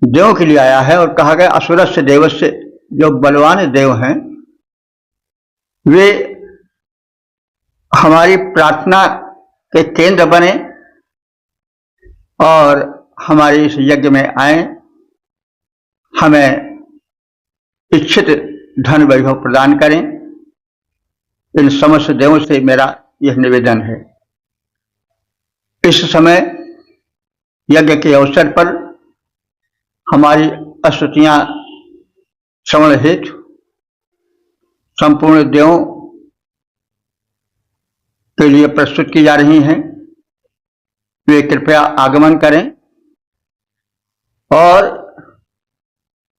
देवों के लिए आया है, और कहा गया असुरस्य देवस्य, जो बलवान देव हैं वे हमारी प्रार्थना के केंद्र बने और हमारे इस यज्ञ में आए, हमें इच्छित धन वैभव प्रदान करें। इन समस्त देवों से मेरा यह निवेदन है। इस समय यज्ञ के अवसर पर हमारी स्तुतियां श्रवण हेतु संपूर्ण देवों के लिए प्रस्तुत की जा रही हैं। वे कृपया आगमन करें और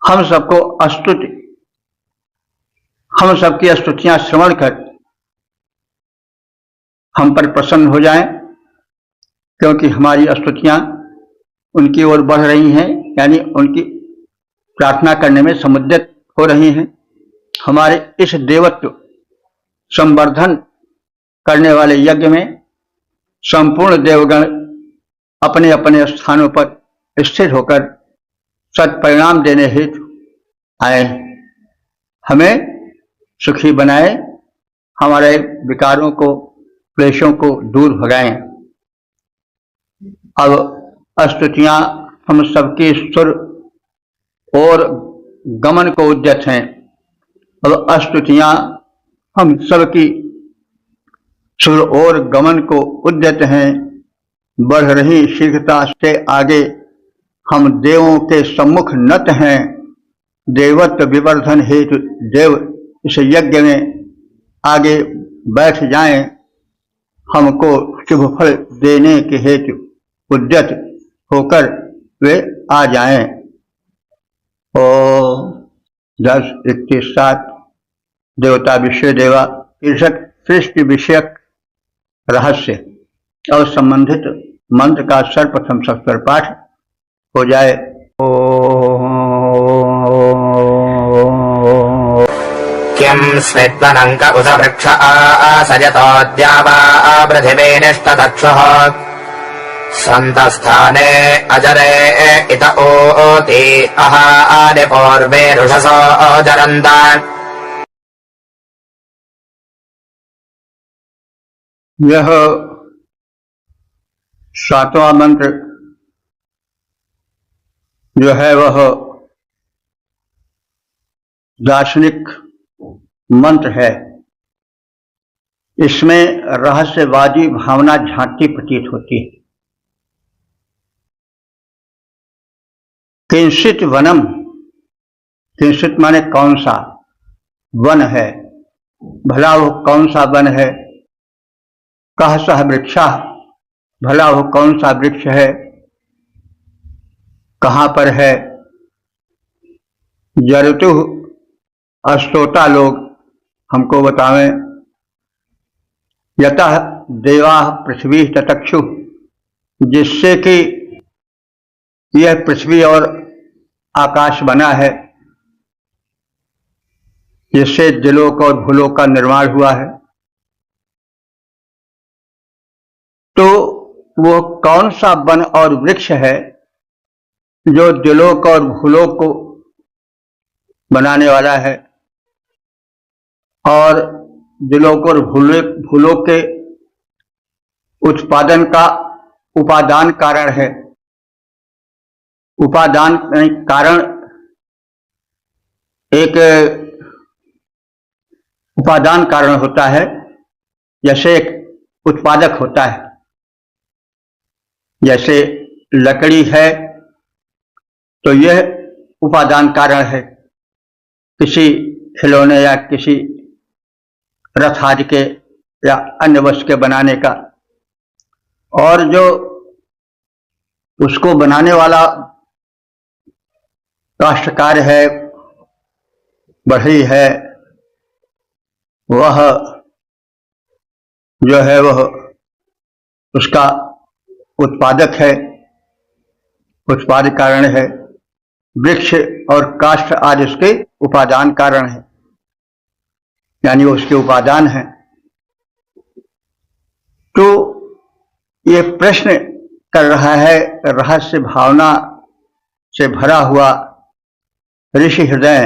हम सबकी स्तुतियां श्रवण कर हम पर प्रसन्न हो जाएं, क्योंकि हमारी स्तुतियां उनकी ओर बढ़ रही हैं, यानी उनकी प्रार्थना करने में समुद्यत हो रही हैं। हमारे इस देवत्व संवर्धन करने वाले यज्ञ में संपूर्ण देवगण अपने अपने स्थानों पर स्थिर होकर सत्परिणाम देने हेतु आए। हमें सुखी बनाए, हमारे विकारों को, क्लेशों को दूर भगाएं। अब स्तुतियां हम सबकी सुर और गमन को उद्यत हैं। अब स्तुतियां हम सबकी सुर और गमन को उद्यत हैं। बढ़ रही शीघ्रता से आगे हम देवों के सम्मुख नत हैं। देवत्व विवर्धन हेतु देव इस यज्ञ में आगे बैठ जाएं, हमको शुभ फल देने के हेतु उद्यत होकर वे आ जाएं। और 10:31 देवता विषय देवा ईर्षक सृष्टि विषयक रहस्य और संबंधित मंत्र का सर्वप्रथम सस्वर पाठ हो जाए। किं स्मित्वनङ्क उत वृक्ष आसयतोऽद्या वा पृथिवीनिष्टचक्षुः सन्तस्थाने अजरे इत ऊती अहानि पूर्वे रुषसो जरन्त। यह 7वां मंत्र जो है वह दार्शनिक मंत्र है। इसमें रहस्यवादी भावना झांकती प्रतीत होती है। किंचित वनम, किंचित माने कौन सा वन है, भला वो कौन सा वन है। कह सह वृक्षा, भला वो कौन सा वृक्ष है, कहाँ पर है। जरतु अस्तोता लोग हमको बतावें। यतः देवा पृथ्वी ततक्षु, जिससे कि यह पृथ्वी और आकाश बना है, जिससे दिलोक और भूलोक का निर्माण हुआ है। तो वो कौन सा वन और वृक्ष है जो दिलोक और भूलोक को बनाने वाला है और दिलोक और भूलोक के उत्पादन का उपादान कारण है। उपादान कारण, एक उपादान कारण होता है, जैसे एक उत्पादक होता है। जैसे लकड़ी है तो यह उपादान कारण है किसी खिलौने या किसी रथ आदि के या अन्य वस्तु के बनाने का। और जो उसको बनाने वाला काष्ठकार है, बढ़ई है, वह जो है वह उसका उत्पादक है, उत्पादक कारण है। वृक्ष और काष्ठ आदि उसके उपादान कारण है, यानी वो उसके उपादान है। तो ये प्रश्न कर रहा है रहस्य भावना से भरा हुआ ऋषि हृदय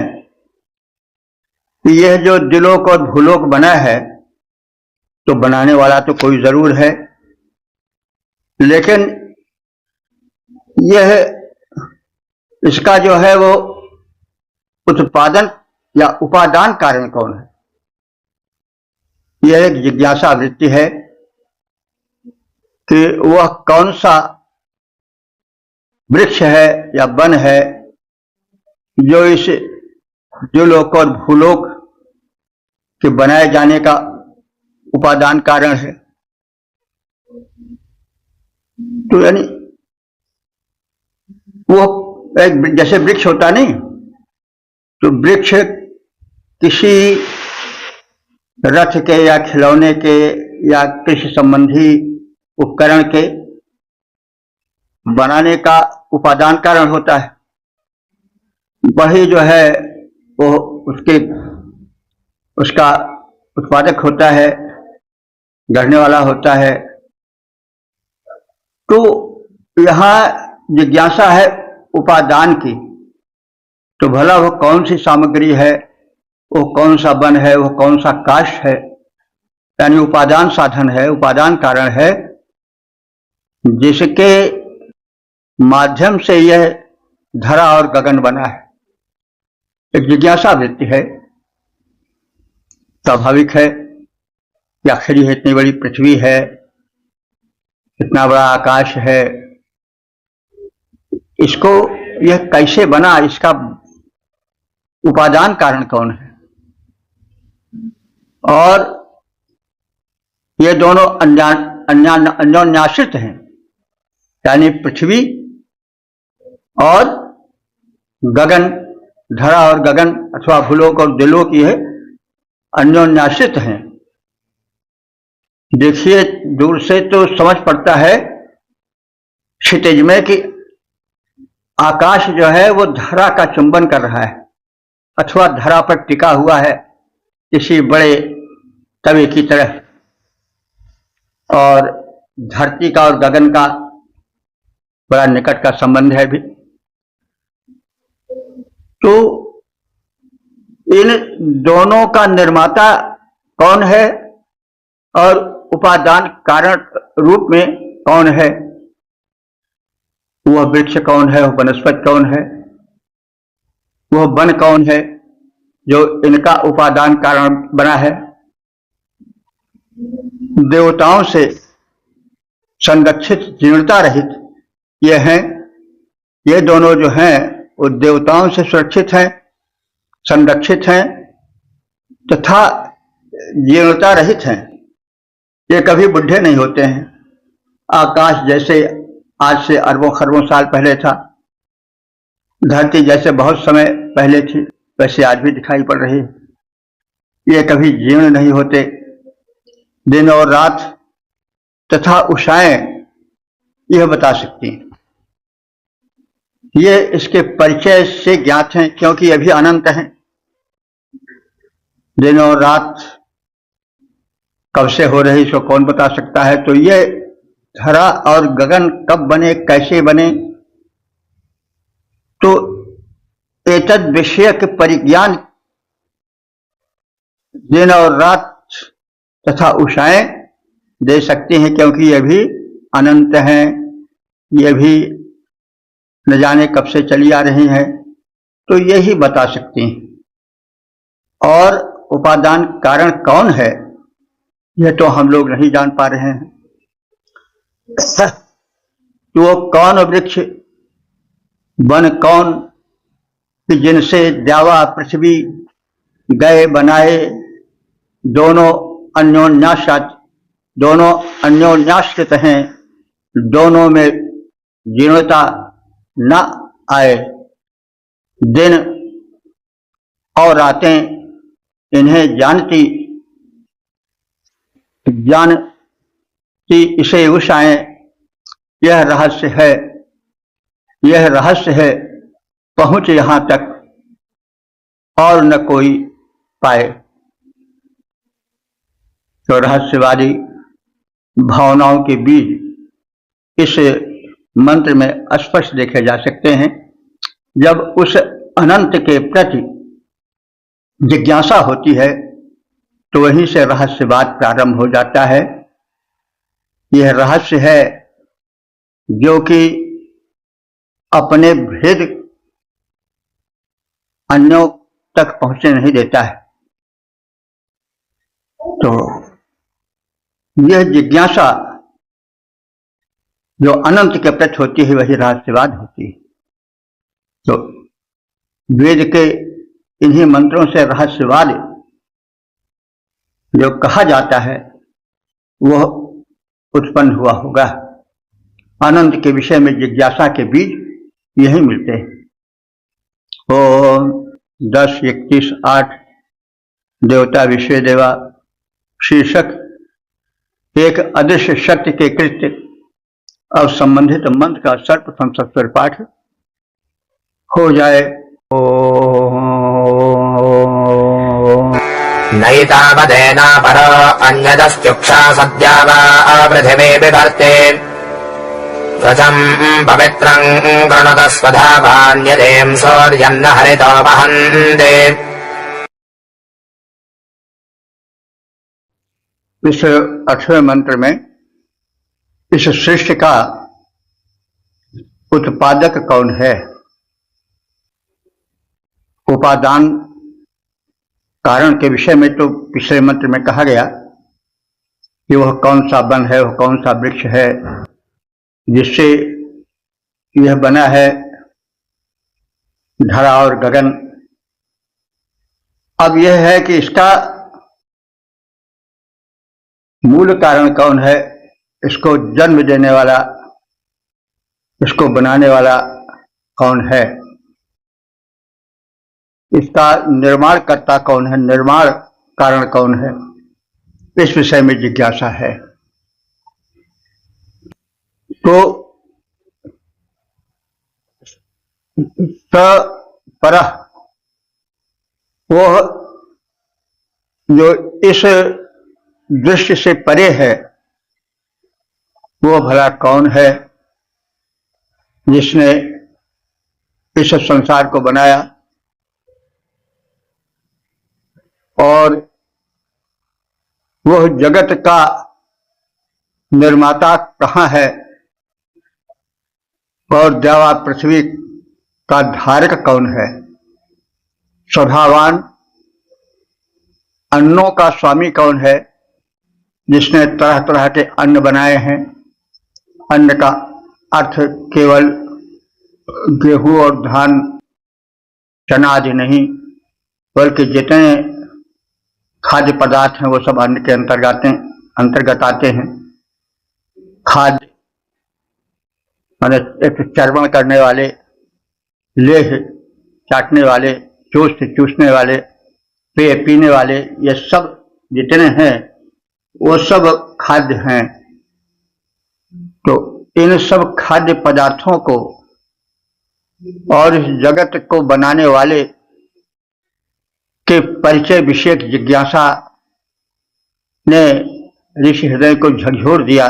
कि यह जो दिलोक और भूलोक बना है तो बनाने वाला तो कोई जरूर है, लेकिन यह इसका जो है वो उत्पादन या उपादान कारण कौन है। यह एक जिज्ञासा वृत्ति है कि वह कौन सा वृक्ष है या वन है जो इस दिलोक और भूलोक के बनाए जाने का उपादान कारण है। तो यानी वो एक जैसे वृक्ष होता नहीं, तो वृक्ष किसी रथ के या खिलौने के या कृषि संबंधी उपकरण के बनाने का उपादान कारण होता है। वही जो है वो उसका उत्पादक होता है, गढ़ने वाला होता है। तो यहाँ जिज्ञासा है उपादान की, तो भला वो कौन सी सामग्री है, वो कौन सा वन है, वो कौन सा काष्ठ है, यानी उपादान साधन है, उपादान कारण है, जिसके माध्यम से यह धरा और गगन बना है। एक जिज्ञासा वृत्ति है, स्वाभाविक है कि आखिर यह इतनी बड़ी पृथ्वी है, इतना बड़ा आकाश है, इसको यह कैसे बना, इसका उपादान कारण कौन है। और ये दोनों अन्योन्याश्रित हैं, यानी पृथ्वी और गगन, धरा और गगन अथवा भूलोक और दिलोक, ये अन्योन्याश्रित हैं। देखिए, दूर से तो समझ पड़ता है क्षितिज में कि आकाश जो है वो धरा का चुंबन कर रहा है अथवा धरा पर टिका हुआ है किसी बड़े तवे की तरह, और धरती का और गगन का बड़ा निकट का संबंध है भी। तो इन दोनों का निर्माता कौन है और उपादान कारण रूप में कौन है, वह वृक्ष कौन है, वह वनस्पति कौन है, वह वन कौन है जो इनका उपादान कारण बना है। देवताओं से संरक्षित जीर्णता रहित ये हैं, ये दोनों जो हैं वो देवताओं से सुरक्षित हैं, संरक्षित हैं तथा जीर्णता रहित हैं। ये कभी बुढ़े नहीं होते हैं। आकाश जैसे आज से अरबों खरबों साल पहले था, धरती जैसे बहुत समय पहले थी, वैसे आज भी दिखाई पड़ रही है। ये कभी जीर्ण नहीं होते। दिन और रात तथा उषाएं यह बता सकती हैं। ये इसके परिचय से ज्ञात हैं क्योंकि ये भी अनंत हैं। दिन और रात कब से हो रही सो कौन बता सकता है। तो ये धरा और गगन कब बने, कैसे बने, तो एतद विषय के परिज्ञान दिन और रात तथा उषाएं दे सकती हैं क्योंकि ये भी अनंत हैं, ये भी न जाने कब से चली आ रही हैं, तो यही बता सकती हैं। और उपादान कारण कौन है यह तो हम लोग नहीं जान पा रहे हैं। तो वो कौन वृक्ष वन कौन कि जिनसे द्यावा पृथ्वी गए बनाए दोनों अन्योन्याश्रित हैं, दोनों में जीर्णता न आए। दिन और रातें इन्हें जानती इसे उषाएं, यह रहस्य है पहुंच यहां तक और न कोई पाए। तो रहस्यवादी भावनाओं के बीज इस मंत्र में स्पष्ट देखे जा सकते हैं। जब उस अनंत के प्रति जिज्ञासा होती है तो वहीं से रहस्यवाद प्रारंभ हो जाता है। यह रहस्य है जो कि अपने भेद अन्यों तक पहुंचने नहीं देता है। तो यह जिज्ञासा जो अनंत के प्रति होती है वही रहस्यवाद होती है। तो वेद के इन्हीं मंत्रों से रहस्यवाद जो कहा जाता है वह उत्पन्न हुआ होगा। अनंत के विषय में जिज्ञासा के बीज यही मिलते हैं। ओम 10:31:8 देवता विश्व देवा शीर्षक एक अदृश्य शक्ति के कृत्य और संबंधित मंत्र का सर्वप्रथम सत्वर पाठ हो जाए। नैतावदेना परो अन्यदश्चुक्षा सद्या वा पृथिवी बिभर्ते त्वचम् पवित्रम् गृणुत स्वधावान्यदेम् सूर्यन्न हरितो वहन्ते। इस 8वें मंत्र में इस सृष्टि का उत्पादक कौन है, उपादान कारण के विषय में तो पिछले मंत्र में कहा गया कि वह कौन सा वन है, वह कौन सा वृक्ष है जिससे यह बना है धरा और गगन। अब यह है कि इसका मूल कारण कौन है, इसको जन्म देने वाला, इसको बनाने वाला कौन है, इसका निर्माण करता कौन है, निर्माण कारण कौन है। इस विषय में जिज्ञासा है। तो परह वो जो इस दृष्टि से परे है, वो भला कौन है जिसने इस संसार को बनाया और वह जगत का निर्माता कहाँ है और देवा पृथ्वी का धारक कौन है। स्वभावान अन्नों का स्वामी कौन है जिसने तरह तरह के अन्न बनाए हैं। अन्न का अर्थ केवल गेहूं और धान चना आदि नहीं, बल्कि जितने खाद्य पदार्थ हैं वो सब अन्न के अंतर्गत आते हैं। खाद्य माने एक चर्वण करने वाले, लेह चाटने वाले, चूसने वाले, पेय पीने वाले, ये सब जितने हैं वो सब खाद्य हैं। तो इन सब खाद्य पदार्थों को और इस जगत को बनाने वाले के परिचय विषयक जिज्ञासा ने ऋषि हृदय को झकझोर दिया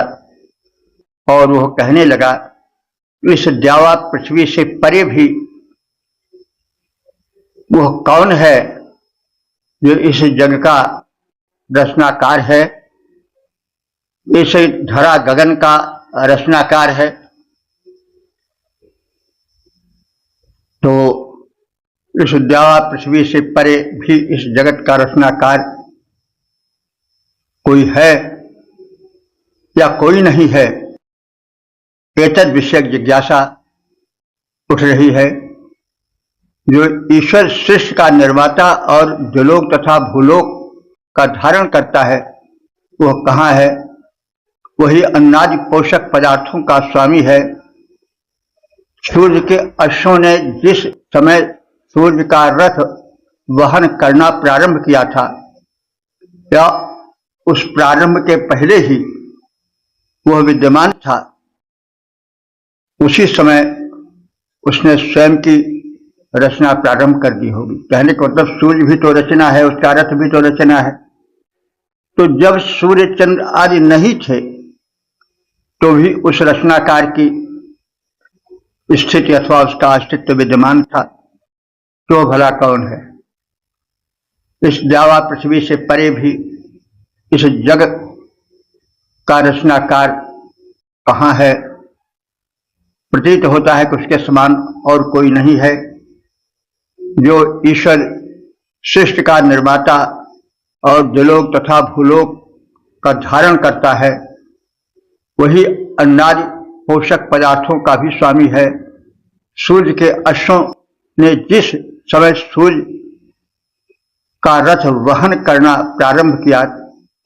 और वह कहने लगा, इस द्यावा पृथ्वी से परे भी वह कौन है जो इस जग का रचनाकार है, इस धरा गगन का रचनाकार है। तो इस द्यावा पृथ्वी से परे भी इस जगत का रचनाकार कोई है या कोई नहीं है, एतद विषयक जिज्ञासा उठ रही है। जो ईश्वर सृष्टि का निर्माता और द्युलोक तथा भूलोक का धारण करता है वह कहाँ है। वही अन्नादि पोषक पदार्थों का स्वामी है। सूर्य के अश्वों ने जिस समय सूर्य का रथ वहन करना प्रारंभ किया था या उस प्रारंभ के पहले ही वह विद्यमान था, उसी समय उसने स्वयं की रचना प्रारंभ कर दी होगी। कहने का मतलब सूर्य भी तो रचना है, उसका रथ भी तो रचना है। तो जब सूर्य चंद्र आदि नहीं थे तो भी उस रचनाकार की स्थिति अथवा उसका अस्तित्व विद्यमान था। तो भला कौन है। इस द्यावा पृथ्वी से परे भी इस जगत का रचनाकार कहाँ है। प्रतीत होता है कि उसके समान और कोई नहीं है। जो ईश्वर सृष्टि का निर्माता और द्युलोक तथा भूलोक का धारण करता है, वही अन्नादि पोषक पदार्थों का भी स्वामी है। सूर्य के अश्वों ने जिस समय सूर्य का रथ वहन करना प्रारंभ किया,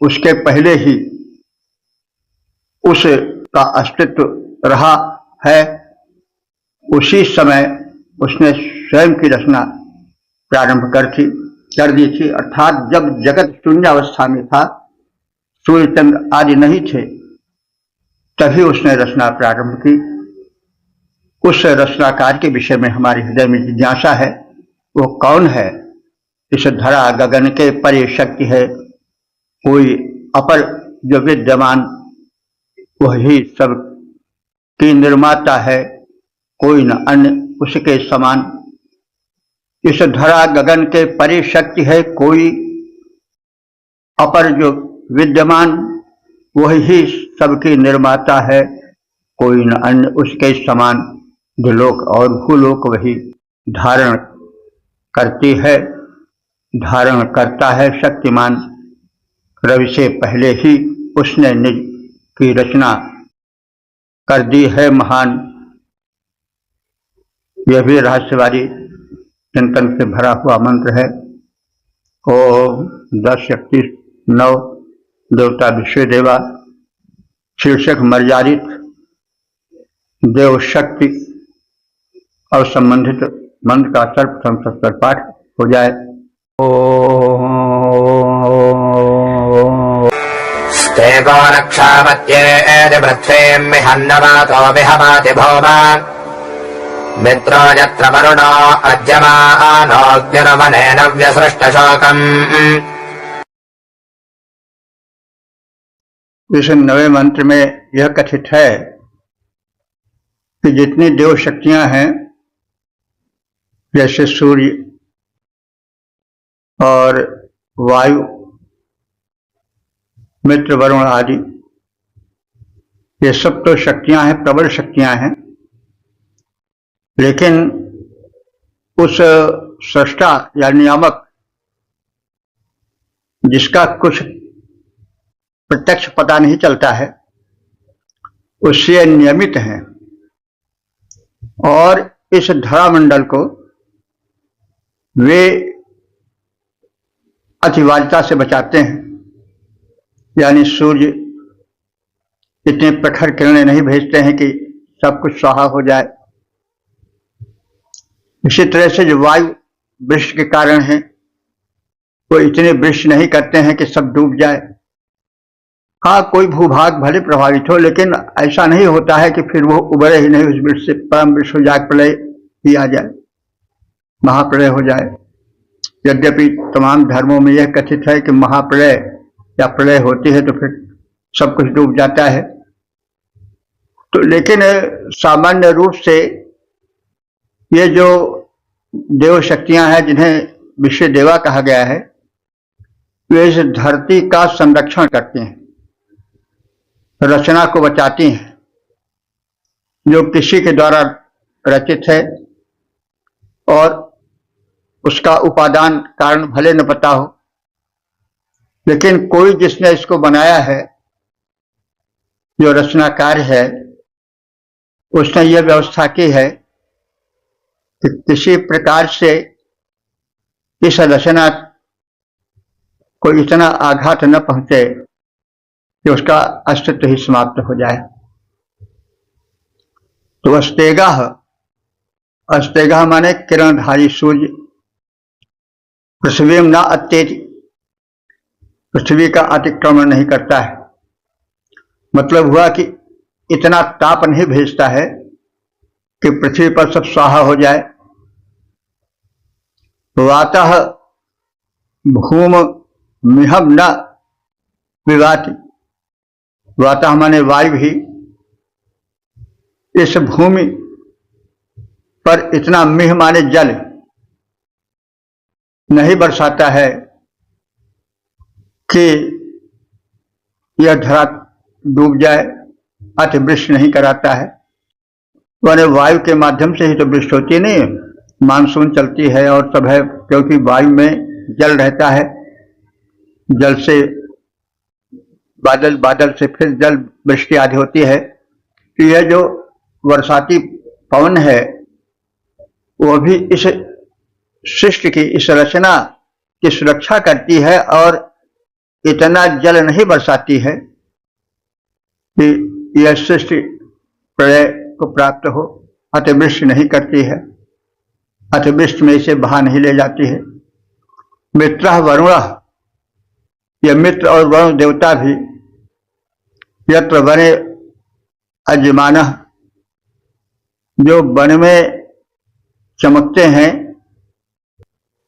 उसके पहले ही उसका अस्तित्व रहा है। उसी समय उसने स्वयं की रचना प्रारंभ कर दी थी। अर्थात जब जगत शून्य अवस्था में था, सूर्य चंद्र आदि नहीं थे, तभी उसने रचना प्रारंभ की। उस रचनाकार के विषय में हमारे हृदय में जिज्ञासा है। वो कौन है। इस धरा गगन के परे शक्ति है, कोई अपर जो विद्यमान वही सब की निर्माता है, कोई न अन्य उसके समान। इस धरा गगन के परे शक्ति है, कोई अपर जो विद्यमान वही सबकी निर्माता है, कोई न अन्य उसके समान। द्युलोक और भूलोक वही धारण करती है, धारण करता है शक्तिमान। रवि से पहले ही उसने निज की रचना कर दी है महान। यह भी रहस्यवादी चिंतन से भरा हुआ मंत्र है। ओम 10:31:9 देवता विश्वदेवा शीर्षक मर्यादित देव शक्ति और संबंधित मंत्र का सर्वप्रथम सत्तर पाठ हो जाए। ओम ते को रक्षामत्येति पृथ्वीमिहन्नवातो विहवाति भौमा मित्रो यत्र वरुणो अद्यमानोऽग्निर्वनेन व्यसृष्टशोकम्। इस 9वें मंत्र में यह कथित है कि जितनी देव शक्तियां हैं, जैसे सूर्य और वायु, मित्र, वरुण आदि, ये सब तो शक्तियां हैं, प्रबल शक्तियां हैं, लेकिन उस सृष्टा या नियामक जिसका कुछ प्रत्यक्ष पता नहीं चलता है, उससे नियमित हैं और इस धरामंडल को वे अतिवादिता से बचाते हैं। यानी सूर्य इतने प्रखर किरणें नहीं भेजते हैं कि सब कुछ स्वाहा हो जाए। इसी तरह से जो वायु वृष्टि के कारण है, वो इतने वृष्टि नहीं करते हैं कि सब डूब जाए। हाँ, कोई भूभाग भले प्रभावित हो, लेकिन ऐसा नहीं होता है कि फिर वो उबरे ही नहीं, उस वृक्ष से परम वृक्ष हो जाए, प्रलय ही आ जाए, महाप्रलय हो जाए। यद्यपि तमाम धर्मों में यह कथित है कि महाप्रलय या प्रलय होती है तो फिर सब कुछ डूब जाता है, तो लेकिन सामान्य रूप से ये जो देव शक्तियां हैं, जिन्हें विश्व देवा कहा गया है, वे इस धरती का संरक्षण करती हैं, रचना को बचाती हैं। जो किसी के द्वारा रचित है और उसका उपादान कारण भले न पता हो, लेकिन कोई जिसने इसको बनाया है, जो रचनाकार है, उसने यह व्यवस्था की है कि किसी प्रकार से इस रचना को इतना आघात न पहुंचे कि उसका अस्तित्व ही समाप्त हो जाए। तो अस्तेगा माने किरणधारी सूर्य पृथ्वी में न अत्येति, पृथ्वी का अतिक्रमण नहीं करता है। मतलब हुआ कि इतना ताप नहीं भेजता है कि पृथ्वी पर सब स्वाहा हो जाए। वातः भूम मिहम न विवाति, वातः माने वायु भी इस भूमि पर इतना मिह माने जल नहीं बरसाता है कि यह धरा डूब जाए, अतिवृष्टि नहीं कराता है। माने वायु के माध्यम से ही तो वृष्टि होती नहीं, मानसून चलती है और सब है, क्योंकि वायु में जल रहता है, जल से बादल, बादल से फिर जल वृष्टि आदि होती है। तो यह जो वर्षाती पवन है, वो भी इस सृष्टि की, इस रचना की सुरक्षा करती है और इतना जल नहीं बरसाती है कि यह सृष्टि प्रलय को प्राप्त हो। अतिवृष्टि नहीं करती है, अतिवृष्टि में इसे बहा नहीं ले जाती है। मित्र वरुण, यह मित्र और वरुण देवता भी यत्र वने अजमान, जो वन में चमकते हैं,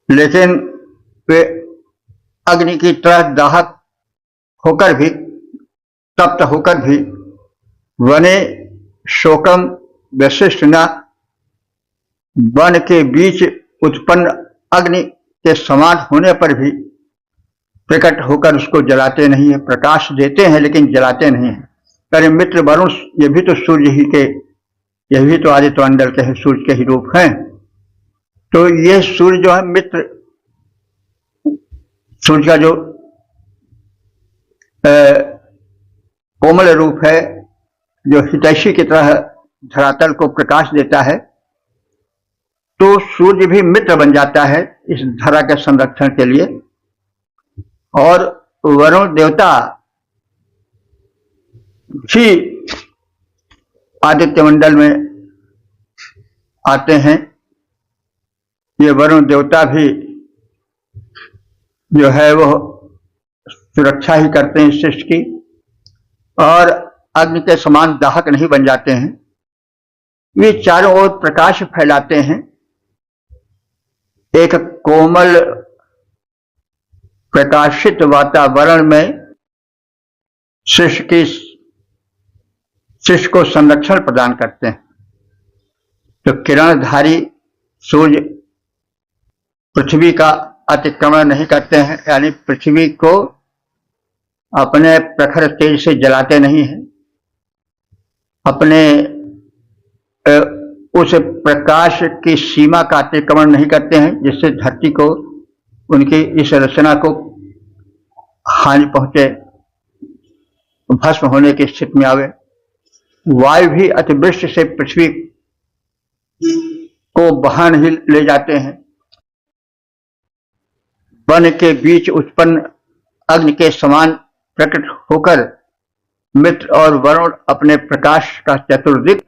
लेकिन वे अग्नि की तरह दाहक होकर भी, तप्त होकर भी, वने शोकम वशिष्ठ न, वन के बीच उत्पन्न अग्नि के समान होने पर भी प्रकट होकर उसको जलाते नहीं है। प्रकाश देते हैं लेकिन जलाते नहीं है। अरे मित्र वरुण, ये भी तो सूर्य ही के, यह भी तो आदित्य मंडल के हैं, सूर्य के ही रूप हैं। तो ये सूर्य जो है मित्र, सूर्य का जो कोमल रूप है, जो हितैषी की तरह धरातल को प्रकाश देता है, तो सूर्य भी मित्र बन जाता है इस धरा के संरक्षण के लिए। और वरुण देवता भी आदित्य मंडल में आते हैं। ये वरुण देवता भी जो है वो सुरक्षा ही करते हैं सृष्टि की, और अग्नि के समान दाहक नहीं बन जाते हैं। वे चारों ओर प्रकाश फैलाते हैं। एक कोमल प्रकाशित वातावरण में शिष्य को संरक्षण प्रदान करते हैं। तो किरणधारी सूर्य पृथ्वी का अतिक्रमण नहीं करते हैं, यानी पृथ्वी को अपने प्रखर तेज से जलाते नहीं हैं, अपने उस प्रकाश की सीमा का अतिक्रमण नहीं करते हैं जिससे धरती को, उनकी इस रचना को हानि पहुंचे, भस्म होने की स्थिति में आवे। वायु भी अतिवृष्टि से पृथ्वी को बहा नहीं ले जाते हैं। वन के बीच उत्पन्न अग्नि के समान प्रकट होकर मित्र और वरुण अपने प्रकाश का चतुर्दिक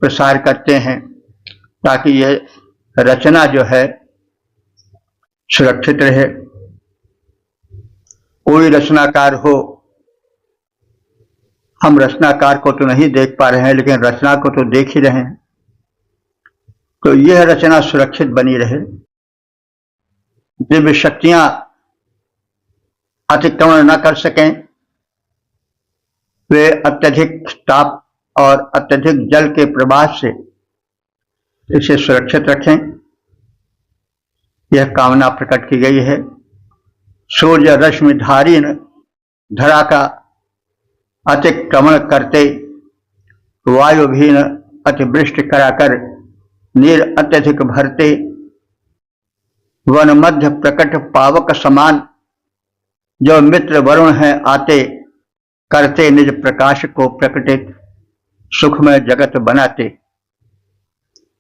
प्रसार करते हैं ताकि यह रचना जो है सुरक्षित रहे। कोई रचनाकार हो, हम रचनाकार को तो नहीं देख पा रहे हैं लेकिन रचना को तो देख ही रहे हैं, तो यह रचना सुरक्षित बनी रहे, दिव्य शक्तियां अतिक्रमण न कर सकें, वे अत्यधिक ताप और अत्यधिक जल के प्रवाह से इसे सुरक्षित रखें, यह कामना प्रकट की गई है। सूर्य रश्मिधारीन धरा का अतिक्रमण करते, वायु भी न अतिवृष्टि कराकर नीर अत्यधिक भरते, वन मध्य प्रकट पावक समान जो मित्र वरुण हैं आते, करते निज प्रकाश को प्रकटित, सुखमय जगत बनाते।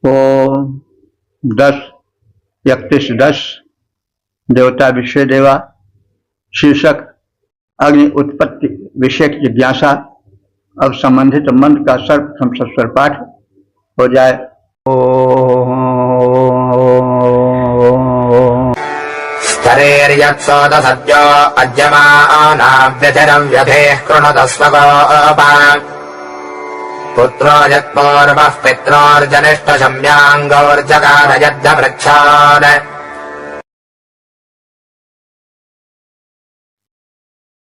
ओम 10:31:10 देवता विश्व देवा। शीर्षक अग्नि उत्पत्ति विषय की जिज्ञासा। अब संबंधित मंत्र का सर्वप्रथम सस्वर पाठ हो जाए। स्तरेर्यत्सोद सद्यो अज्यमानाव्यतिरं व्यधेः कृणुतस्वगोपा पुत्रो यत्पूर्वः पित्रोर्जनिष्ठशम्याङ्गोर्जगार यद्धवृक्षान्।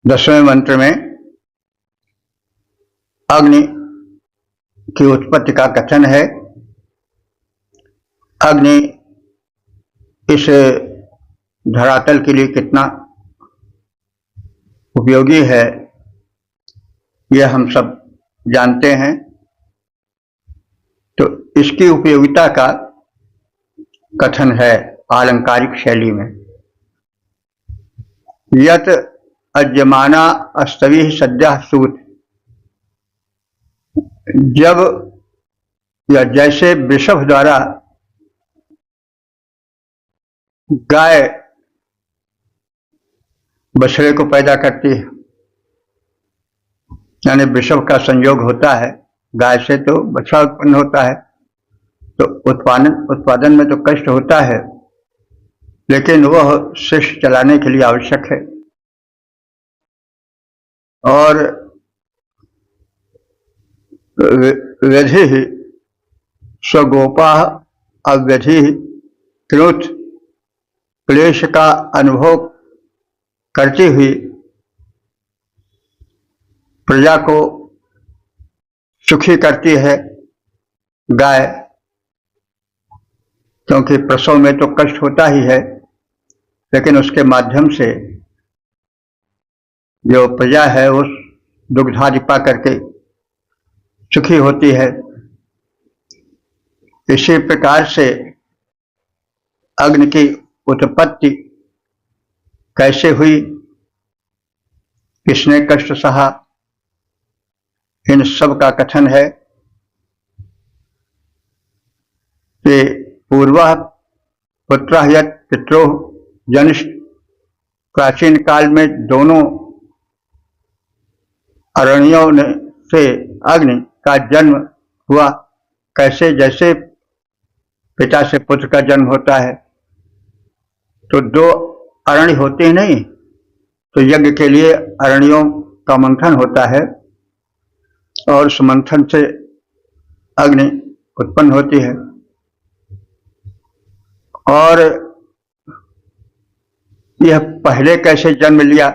दसवें मंत्र में अग्नि की उत्पत्ति का कथन है। अग्नि इस धरातल के लिए कितना उपयोगी है यह हम सब जानते हैं। तो इसकी उपयोगिता का कथन है आलंकारिक शैली में। यत अज्यमाना अस्तवी सद्यः सूत। जब या जैसे वृषभ द्वारा गाय बछड़े को पैदा करती है, यानी वृषभ का संयोग होता है गाय से तो बछड़ा उत्पन्न होता है, तो उत्पादन में तो कष्ट होता है लेकिन वह शिष्ट चलाने के लिए आवश्यक है। और व्यधि स्वगोपा अव्यधि कृत क्लेश का अनुभव करती हुई प्रजा को सुखी करती है गाय, क्योंकि प्रसव में तो कष्ट होता ही है लेकिन उसके माध्यम से जो प्रजा है उस दुग्धादि पा करके सुखी होती है। इसी प्रकार से अग्नि की उत्पत्ति कैसे हुई, किसने कष्ट सहा, इन सब का कथन है कि पूर्वः पुत्रः यत् पित्रोः जनिष्ठ। प्राचीन काल में दोनों अरण्यों से अग्नि का जन्म हुआ। कैसे? जैसे पिता से पुत्र का जन्म होता है तो दो अरण्य होते ही नहीं, तो यज्ञ के लिए अरण्यों का मंथन होता है, और उस मंथन से अग्नि उत्पन्न होती है। और यह पहले कैसे जन्म लिया,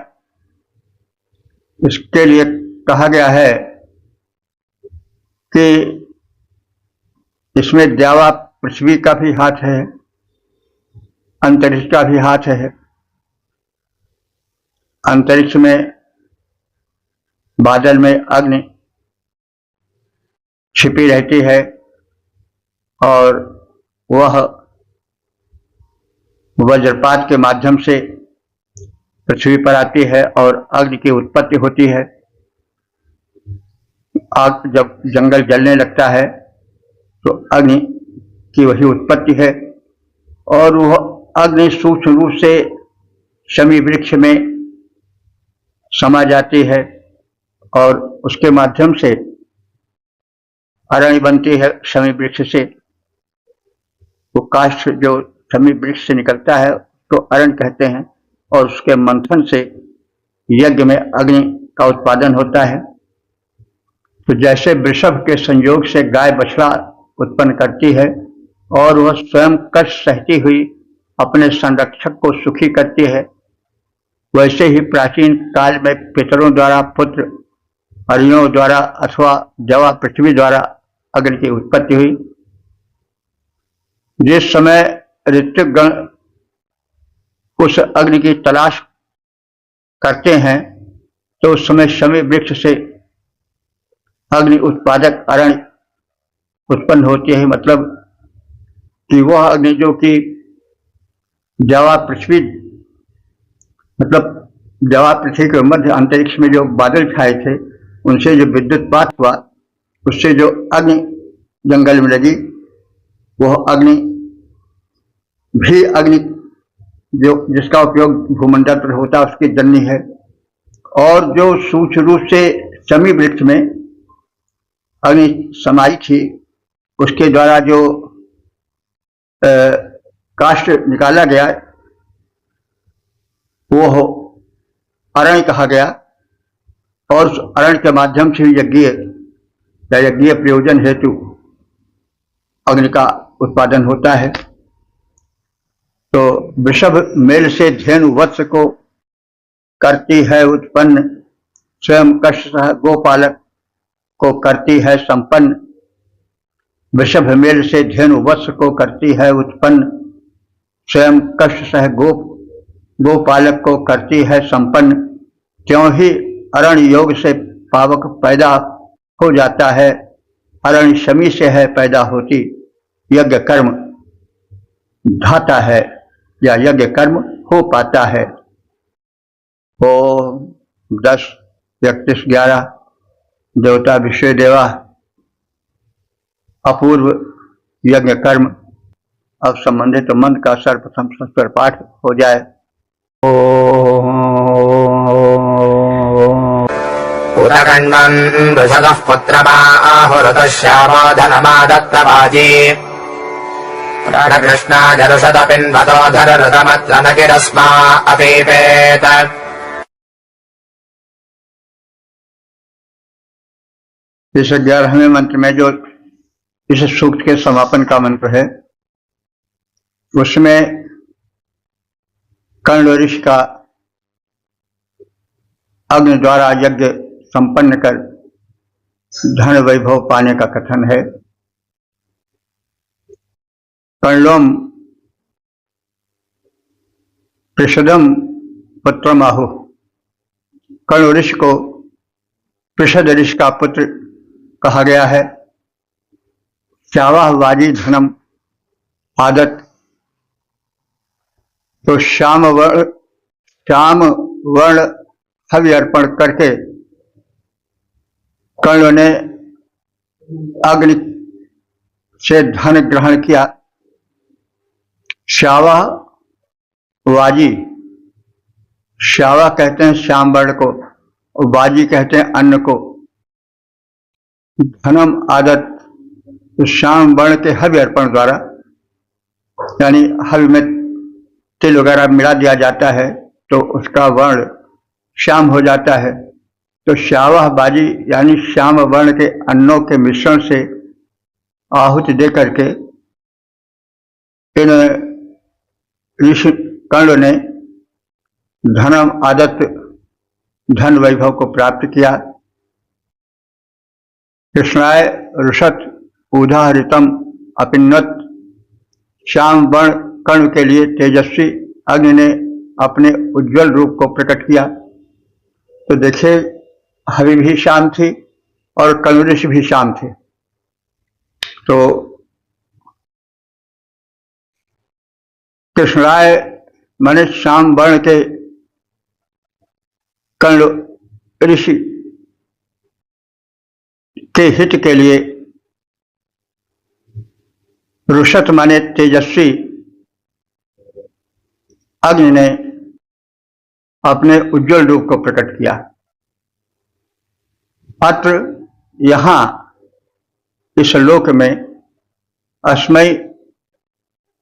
इसके लिए कहा गया है कि इसमें द्यावा पृथ्वी का भी हाथ है, अंतरिक्ष का भी हाथ है। अंतरिक्ष में बादल में अग्नि छिपी रहती है और वह वज्रपात के माध्यम से पृथ्वी पर आती है और अग्नि की उत्पत्ति होती है। आग जब जंगल जलने लगता है तो अग्नि की वही उत्पत्ति है और वह अग्नि सूक्ष्म रूप से शमी वृक्ष में समा जाती है और उसके माध्यम से अरण्य बनती है। शमी वृक्ष से वो काष्ठ जो शमी वृक्ष से निकलता है तो अरण्य कहते हैं और उसके मंथन से यज्ञ में अग्नि का उत्पादन होता है। तो जैसे वृषभ के संयोग से गाय बछड़ा उत्पन्न करती है और वह स्वयं कष्ट सहती हुई अपने संरक्षक को सुखी करती है, वैसे ही प्राचीन काल में पितरों द्वारा पुत्र हरियों द्वारा अथवा जवा पृथ्वी द्वारा अग्नि की उत्पत्ति हुई। जिस समय ऋत्विक गण उस अग्नि की तलाश करते हैं तो उस समय शमी वृक्ष से अग्नि उत्पादक अरण्य उत्पन्न होती है। मतलब कि वह अग्नि जो कि जवा पृथ्वी, मतलब जवा पृथ्वी के मध्य अंतरिक्ष में जो बादल छाए थे उनसे जो विद्युतपात हुआ, उससे जो अग्नि जंगल में लगी, वह अग्नि भी अग्नि जो जिसका उपयोग भूमंडल पर होता है उसकी जननी है। और जो सूक्ष्म रूप से शमी वृक्ष में अग्नि समाई थी उसके द्वारा जो काष्ठ निकाला गया वो अरण्य कहा गया और उस अरण्य के माध्यम से यज्ञीय प्रयोजन हेतु अग्नि का उत्पादन होता है। तो वृषभ मेल से धेनु वत्स को करती है उत्पन्न, स्वयं कष्ट सह गोपालक को करती है संपन्न। वृषभ मेल से धेनु वत्स को करती है उत्पन्न, स्वयं कष्ट सह गोपालक को करती है संपन्न। क्यों ही अरण्य योग से पावक पैदा हो जाता है, अरण्य शमी से है पैदा होती। यज्ञ कर्म धाता है या यज्ञ कर्म हो पाता है। ओ 10 31 11 देवता विषय देवा अपूर्व यज्ञ कर्म। अब संबंधित मंत्र का सर्वप्रथम संस्कार पाठ हो जाए। उदकण्डन् वृषदः पुत्रमाहुरुतः श्यामो धनमादत्तवाजी कृष्णाजरुषदपिन्वतोधर ऋतमत्र न गिरस्मा अपीपेत। इस 11वें मंत्र में जो इस सूक्त के समापन का मंत्र है उसमें कर्ण ऋषि का अग्नि द्वारा यज्ञ संपन्न कर धन वैभव पाने का कथन है। कर्णलोम पृषदम पुत्रमाहु, कर्ण ऋषि को पृषद ऋषि का पुत्र कहा गया है। श्यावाह वाजी धनम आदत, तो श्याम वर्ण हवि अर्पण करके कर्ण ने अग्नि से धन ग्रहण किया। श्यावा वाजी, श्यावा कहते हैं श्याम वर्ण को और वाजी कहते हैं अन्न को। धनम आदत, तो श्याम वर्ण के हवि अर्पण द्वारा, यानी हवि में तिल वगैरह मिला दिया जाता है तो उसका वर्ण श्याम हो जाता है। तो श्यावह बाजी यानी श्याम वर्ण के अन्नों के मिश्रण से आहुति दे करके इन ऋषि कर्ण ने धनम आदत धन वैभव को प्राप्त किया। कृष्णाय रुषत उदाहरितम अपिन्नत, श्याम वर्ण कर्ण के लिए तेजस्वी अग्नि ने अपने उज्जवल रूप को प्रकट किया। तो देखिए, हवि भी श्याम थी और कर्ण ऋषि भी श्याम थे। तो कृष्णाय माने श्याम वर्ण के कर्ण ऋषि के हित के लिए, रुषत माने तेजस्वी अग्नि ने अपने उज्जवल रूप को प्रकट किया। अत्र यहां इस लोक में अस्मै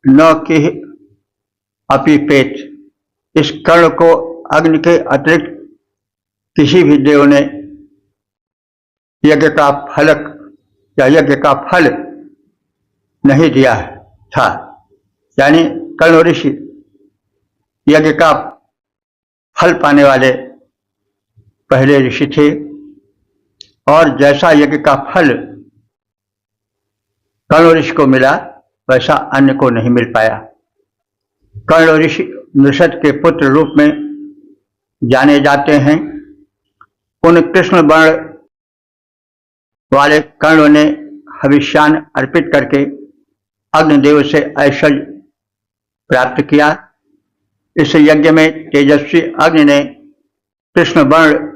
न कि अपिपेत, इस कर्ण को अग्नि के अतिरिक्त किसी भी देव ने यज्ञ का फलक या यज्ञ का फल नहीं दिया था। यानी कर्ण ऋषि यज्ञ का फल पाने वाले पहले ऋषि थे, और जैसा यज्ञ का फल कर्ण ऋषि को मिला वैसा अन्य को नहीं मिल पाया। कर्ण ऋषि नृषद के पुत्र रूप में जाने जाते हैं। उन कृष्ण वर्ण वाले कर्ण ने हविष्यान अर्पित करके अग्निदेव से ऐश्वर्य प्राप्त किया। इस यज्ञ में तेजस्वी अग्नि ने कृष्ण वर्ण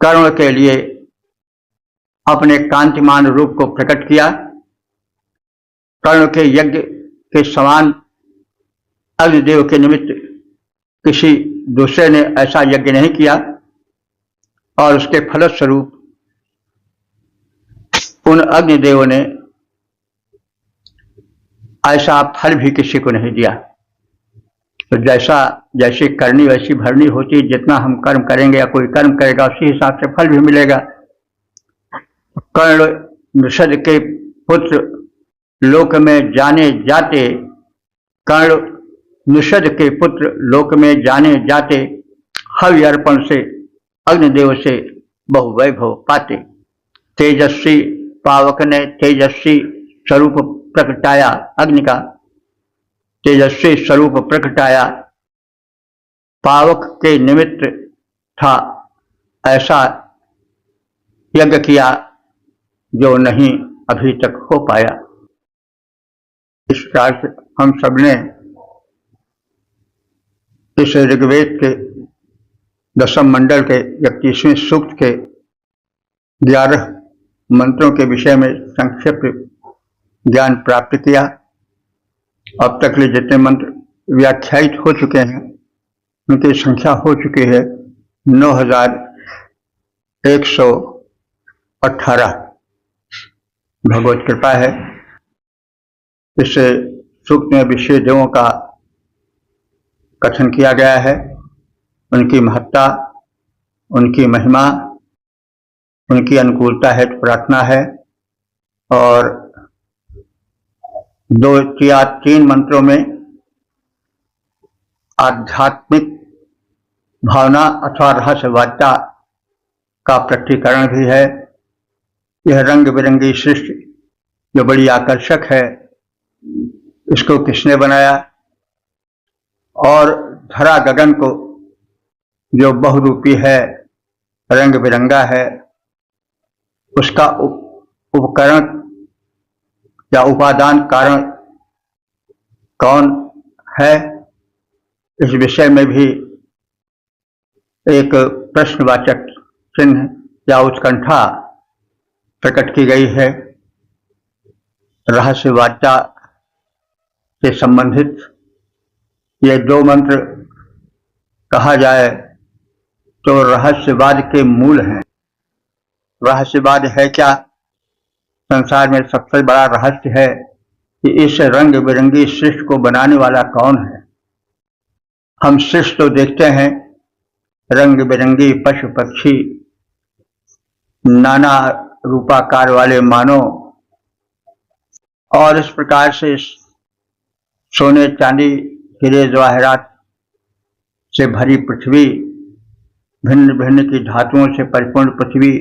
कर्ण के लिए अपने कांतिमान रूप को प्रकट किया। कर्ण के यज्ञ के समान अग्निदेव के निमित्त किसी दूसरे ने ऐसा यज्ञ नहीं किया, और उसके फलस्वरूप उन अग्निदेव ने ऐसा फल भी किसी को नहीं दिया। तो जैसी करनी वैसी भरनी होती, जितना हम कर्म करेंगे या कोई कर्म करेगा उसी हिसाब से फल भी मिलेगा। कर्ण नृषद के पुत्र लोक में जाने जाते, कर्ण नृषद के पुत्र लोक में जाने जाते हवि अर्पण से अग्निदेव से बहुवैभव पाते। तेजस्वी पावक ने तेजस्वी स्वरूप प्रकटाया, अग्नि का तेजस्वी स्वरूप प्रकटाया, पावक के निमित्त था ऐसा यज्ञ किया जो नहीं अभी तक हो पाया। इस प्रकार से हम सबने इस ऋग्वेद के 10वें मंडल के 31वें सूक्त के 11 मंत्रों के विषय में संक्षिप्त ज्ञान प्राप्त किया। अब तक ले जितने मंत्र व्याख्यायित हो चुके हैं उनकी संख्या हो चुकी है 9118। भगवत कृपा है। इस सूक्त में विषय देवों का कथन किया गया है, उनकी महत्ता, उनकी महिमा, उनकी अनुकूलता हेतु प्रार्थना है। और 2 या 3 मंत्रों में आध्यात्मिक भावना अथवा रहस्यवादिता का प्रकटीकरण भी है। यह रंग बिरंगी सृष्टि जो बड़ी आकर्षक है, इसको किसने बनाया, और धरा गगन को जो बहुरूपी है, रंग बिरंगा है, उसका उपकरण या उपादान कारण कौन है, इस विषय में भी एक प्रश्नवाचक चिन्ह या उत्कंठा प्रकट की गई है। रहस्यवादिता से संबंधित ये 2 मंत्र कहा जाए तो रहस्यवाद के मूल हैं। रहस्यवाद है क्या? संसार में सबसे बड़ा रहस्य है कि इस रंग बिरंगी सृष्टि को बनाने वाला कौन है। हम सृष्टि तो देखते हैं रंग बिरंगी पशु पक्षी, नाना रूपाकार वाले मानव, और इस प्रकार से सोने चांदी हीरे जवाहरात से भरी पृथ्वी, भिन्न भिन्न की धातुओं से परिपूर्ण पृथ्वी,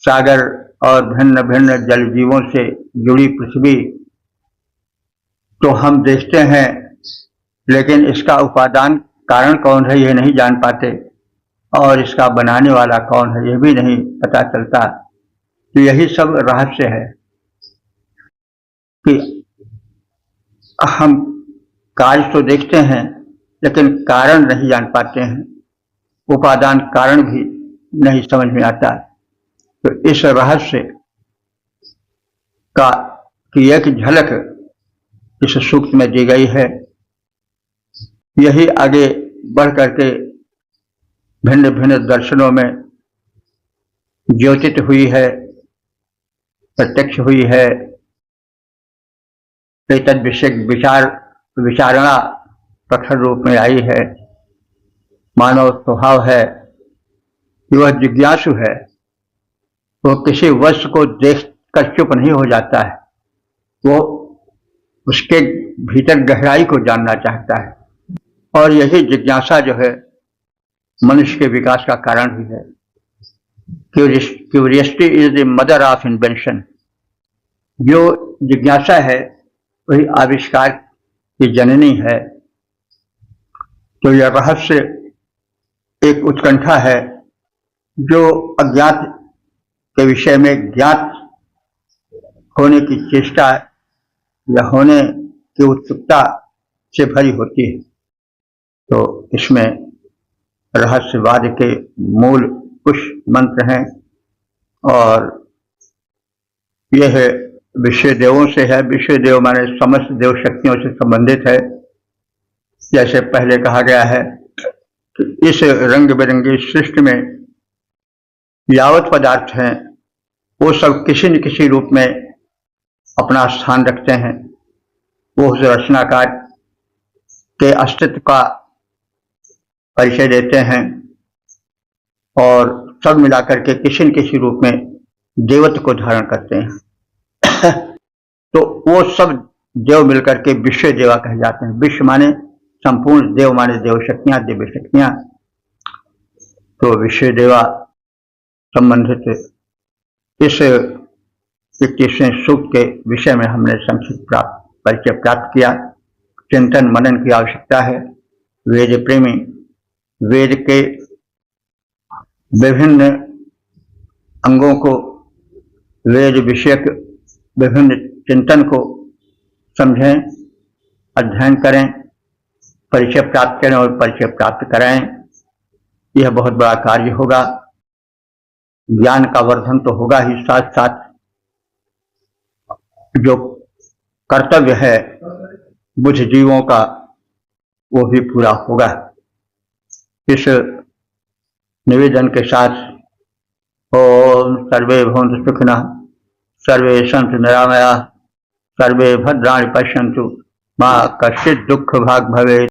सागर और भिन्न भिन्न जल जीवों से जुड़ी पृथ्वी, तो हम देखते हैं, लेकिन इसका उपादान कारण कौन है यह नहीं जान पाते, और इसका बनाने वाला कौन है यह भी नहीं पता चलता। तो यही सब रहस्य है कि हम कार्य तो देखते हैं लेकिन कारण नहीं जान पाते हैं, उपादान कारण भी नहीं समझ में आता। तो इस रहस्य का की एक झलक इस सूक्त में दी गई है। यही आगे बढ़ करके भिन्न भिन्न दर्शनों में ज्योतित हुई है, प्रत्यक्ष हुई है। तद विषय विचारणा प्रखर रूप में आई है। मानव स्वभाव है कि वह जिज्ञासु है, वो किसी वस्तु को देख कर चुप नहीं हो जाता है, वो उसके भीतर गहराई को जानना चाहता है। और यही जिज्ञासा जो है मनुष्य के विकास का कारण भी है। Curiosity is the mother of invention. जो जिज्ञासा है वही आविष्कार की जननी है। तो यह रहस्य एक उत्कंठा है जो अज्ञात के विषय में ज्ञात होने की चेष्टा या होने की उत्सुकता से भरी होती है। तो इसमें रहस्यवाद के मूल कुछ मंत्र हैं, और यह विश्व देवों से है। विश्व देव माने समस्त देव शक्तियों से संबंधित है। जैसे पहले कहा गया है कि इस रंग बिरंगी सृष्टि में यावत पदार्थ हैं वो सब किसी न किसी रूप में अपना स्थान रखते हैं। वो उस रचनाकार के अस्तित्व का परिचय देते हैं, और सब मिलाकर के किसी न किसी रूप में देवत्व को धारण करते हैं। तो वो सब देव मिलकर के विश्व देवा कहे जाते हैं। विश्व माने संपूर्ण, देव माने देव शक्तियां, दिव्य शक्तियां। तो विश्व देवा संबंधित इस 21वें सूक्त के विषय में हमने संक्षिप्त परिचय प्राप्त किया। चिंतन मनन की आवश्यकता है। वेद प्रेमी वेद के विभिन्न अंगों को, वेद विषयक विभिन्न चिंतन को समझें, अध्ययन करें, परिचय प्राप्त करें और परिचय प्राप्त कराएं। यह बहुत बड़ा कार्य होगा। ज्ञान का वर्धन तो होगा ही, साथ साथ जो कर्तव्य है बुद्धिजीवों का वो भी पूरा होगा। इस निवेदन के साथ ओम सर्वे भवन्तु सुखिनः, सर्वे सन्तु निरामयाः, सर्वे भद्राणि पश्यन्तु, मा कश्चित् दुःख भाग् भवेत्।